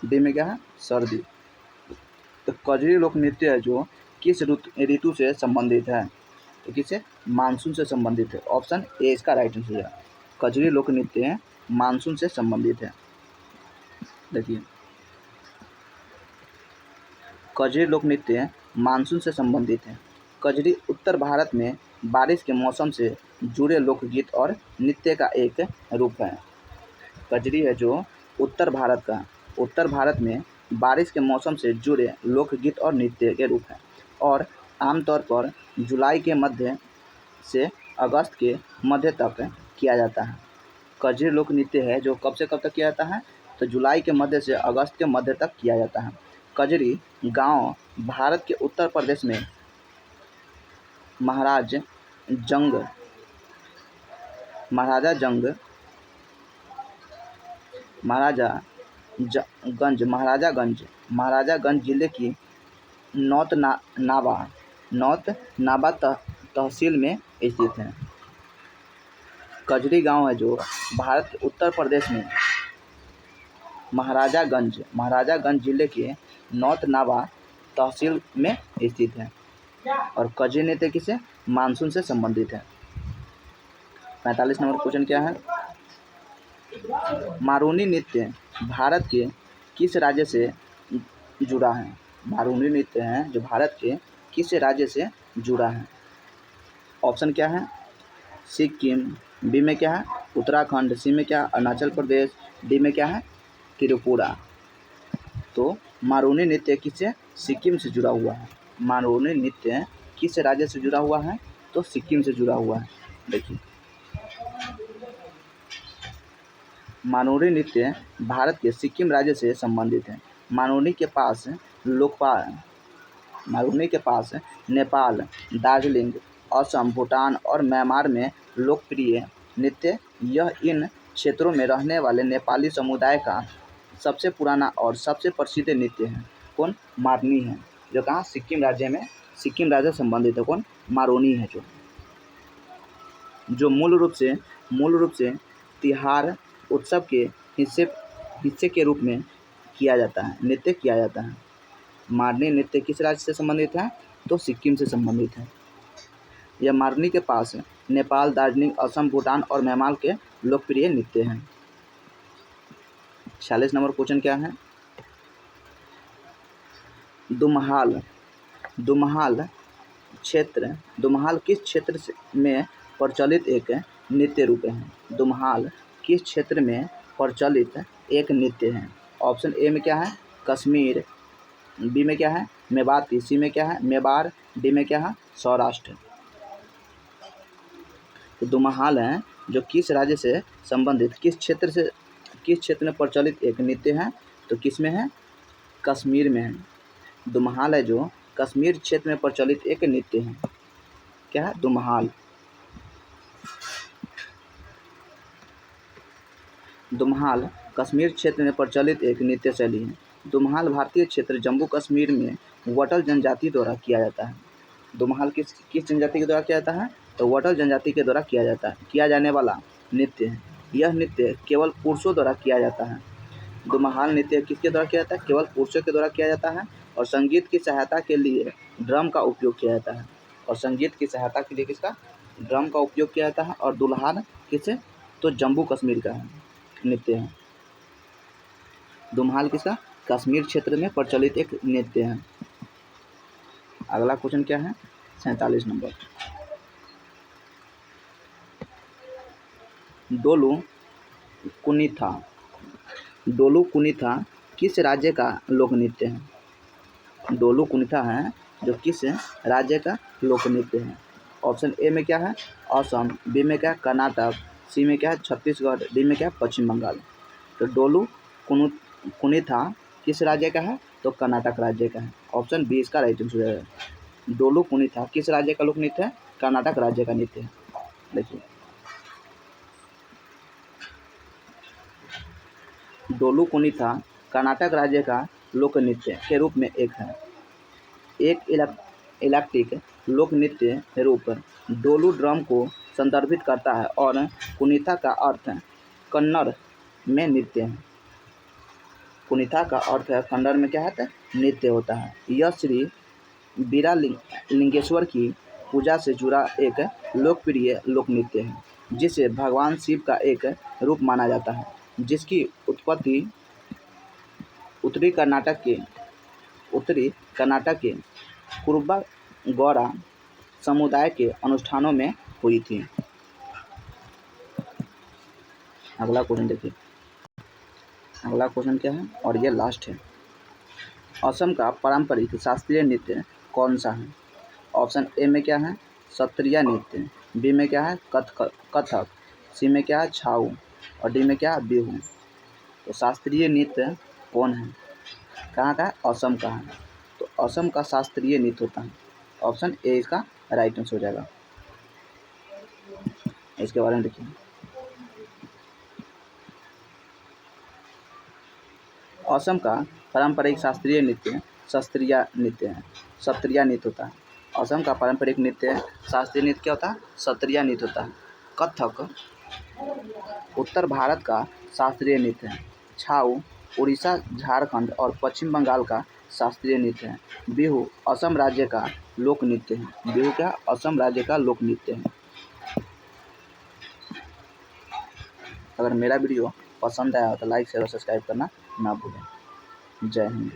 डी में क्या है? सर्दी। तो कजरी लोक नृत्य है जो किस ऋतु से संबंधित है? तो किससे? मानसून से संबंधित है। ऑप्शन ए इसका राइट आंसर है। कजरी लोक नृत्य मानसून से संबंधित है। देखिए कजरी लोक नृत्य मानसून से संबंधित है। कजरी उत्तर भारत में बारिश के मौसम से जुड़े लोकगीत और नृत्य का एक रूप है। कजरी है जो उत्तर भारत में बारिश के मौसम से जुड़े लोकगीत और नृत्य के रूप है और आमतौर पर जुलाई के मध्य से अगस्त के मध्य तक किया जाता है। कजरी लोक नृत्य है जो कब से कब तक किया जाता है, तो जुलाई के मध्य से अगस्त के मध्य तक किया जाता है। कजरी गांव भारत के उत्तर प्रदेश में महाराजागंज जिले की नौत नाबा तहसील में स्थित है। कजरी गांव है जो भारत के उत्तर प्रदेश में महाराजागंज जिले के नौत नाबा तहसील में स्थित है। और कजरी नृत्य किसे मानसून से संबंधित है। 45 नंबर क्वेश्चन क्या है, मारूनी नृत्य भारत के किस राज्य से जुड़ा है। मारूनी नृत्य है जो भारत के किस राज्य से जुड़ा है। ऑप्शन क्या है, सिक्किम, बी में क्या है उत्तराखंड, सी में क्या अरुणाचल प्रदेश, डी में क्या है त्रिपुरा। तो मारूनी नृत्य किससे सिक्किम से जुड़ा हुआ है। मारूनी नृत्य किस राज्य से जुड़ा हुआ है, तो सिक्किम से जुड़ा हुआ है। देखिए मारूनी नृत्य भारत के सिक्किम राज्य से संबंधित है। मारूनी के पास नेपाल, दार्जिलिंग, असम, भूटान और म्यांमार में लोकप्रिय नृत्य यह इन क्षेत्रों में रहने वाले नेपाली समुदाय का सबसे पुराना और सबसे प्रसिद्ध नृत्य है। कौन, मारूनी है जो कहाँ सिक्किम राज्य से संबंधित है। कौन, मारूनी है जो मूल रूप से तिहार उत्सव के हिस्से के रूप में नृत्य किया जाता है। मारूनी नृत्य किस राज्य से संबंधित है, तो सिक्किम से संबंधित है। यह मारूनी के पास नेपाल, दार्जिलिंग, असम, भूटान और म्यांमार के लोकप्रिय नृत्य हैं। 46 नंबर क्वेश्चन क्या है, दुम्हाल किस क्षेत्र में प्रचलित एक नृत्य रूप है। दुम्हाल किस क्षेत्र में प्रचलित एक नृत्य है। ऑप्शन ए में क्या है कश्मीर, बी में क्या है मेवाती, सी में क्या है मेवाड़, डी में क्या है सौराष्ट्र। तो दुम्हाल है जो किस राज्य से संबंधित किस क्षेत्र में प्रचलित एक नृत्य है, तो किस में है कश्मीर में है। दुम्हाल है जो कश्मीर क्षेत्र में प्रचलित एक नृत्य है। क्या है दुम्हाल। दुम्हाल कश्मीर क्षेत्र में प्रचलित एक नृत्य शैली है। दुम्हाल भारतीय क्षेत्र जम्मू कश्मीर में वटल जनजाति द्वारा किया जाता है। दुम्हाल किस जनजाति के द्वारा किया जाता है, तो वटल जनजाति के द्वारा किया जाने वाला नृत्य है। यह नृत्य केवल पुरुषों द्वारा किया जाता है। दुम्हाल नृत्य किसके द्वारा किया जाता है, केवल पुरुषों के द्वारा किया जाता है और संगीत की सहायता के लिए ड्रम का उपयोग किया जाता है। और संगीत की सहायता के लिए किसका ड्रम का उपयोग किया जाता है। और दुल्हान किससे, तो जम्मू कश्मीर का नृत्य है। दुम्हाल किसका कश्मीर क्षेत्र में प्रचलित एक नृत्य है। अगला क्वेश्चन क्या है 47 नंबर, डोलू कुनीथा किस राज्य का लोक नृत्य है। डोलू कुनीथा है जो किस राज्य का लोक नृत्य है। ऑप्शन ए में क्या है असम, बी में क्या है कर्नाटक, सी में क्या है छत्तीसगढ़, डी में क्या है पश्चिम बंगाल। तो डोलू कुनीथा किस राज्य का है, तो कर्नाटक राज्य का है। ऑप्शन बी इसका राइट आंसर है। डोलू कुनीथा किस राज्य का लोक नृत्य है, कर्नाटक राज्य का नृत्य है। देखिए डोलू कुनीथा कर्नाटक राज्य का लोक नृत्य के रूप में एक है। एक इलेक्ट्रिक लोक नृत्य रूप डोलू ड्रम को संदर्भित करता है और कुनीथा का अर्थ कन्नड़ में नृत्य है। कुनीथा का अर्थ है कन्नड़ में क्या है नृत्य होता है। यह श्री वीरालिंगेश्वर की पूजा से जुड़ा एक लोकप्रिय लोक नृत्य है जिसे भगवान शिव का एक रूप माना जाता है, जिसकी उत्पत्ति उत्तरी कर्नाटक के कुरुबगौड़ा समुदाय के अनुष्ठानों में हुई थी। अगला क्वेश्चन देखिए, अगला क्वेश्चन क्या है और ये लास्ट है। असम का पारंपरिक शास्त्रीय नृत्य कौन सा है? ऑप्शन ए में क्या है, सत्रिया नृत्य, बी में क्या है, कथक, सी में क्या है, छाऊ, और डी में क्या है, बिहू। तो शास्त्रीय नृत्य कौन है, कहाँ का है, असम का है। तो असम का शास्त्रीय नृत्य होता है, ऑप्शन ए इसका राइट आंसर हो जाएगा। इसके बारे में देखिए, असम का पारंपरिक शास्त्रीय नृत्य सत्रिया नृत्य है, सत्रिया नृत्य होता है। असम का पारंपरिक नृत्य शास्त्रीय नृत्य क्या होता है, सत्रिया नृत्य होता है। कथक उत्तर भारत का शास्त्रीय नृत्य है। छाऊ उड़ीसा, झारखंड और पश्चिम बंगाल का शास्त्रीय नृत्य है। बिहू असम राज्य का लोक नृत्य है। बिहू क्या, असम राज्य का लोक नृत्य है। अगर मेरा वीडियो पसंद आया तो लाइक शेयर और सब्सक्राइब करना ना भूलें। जय हिंद।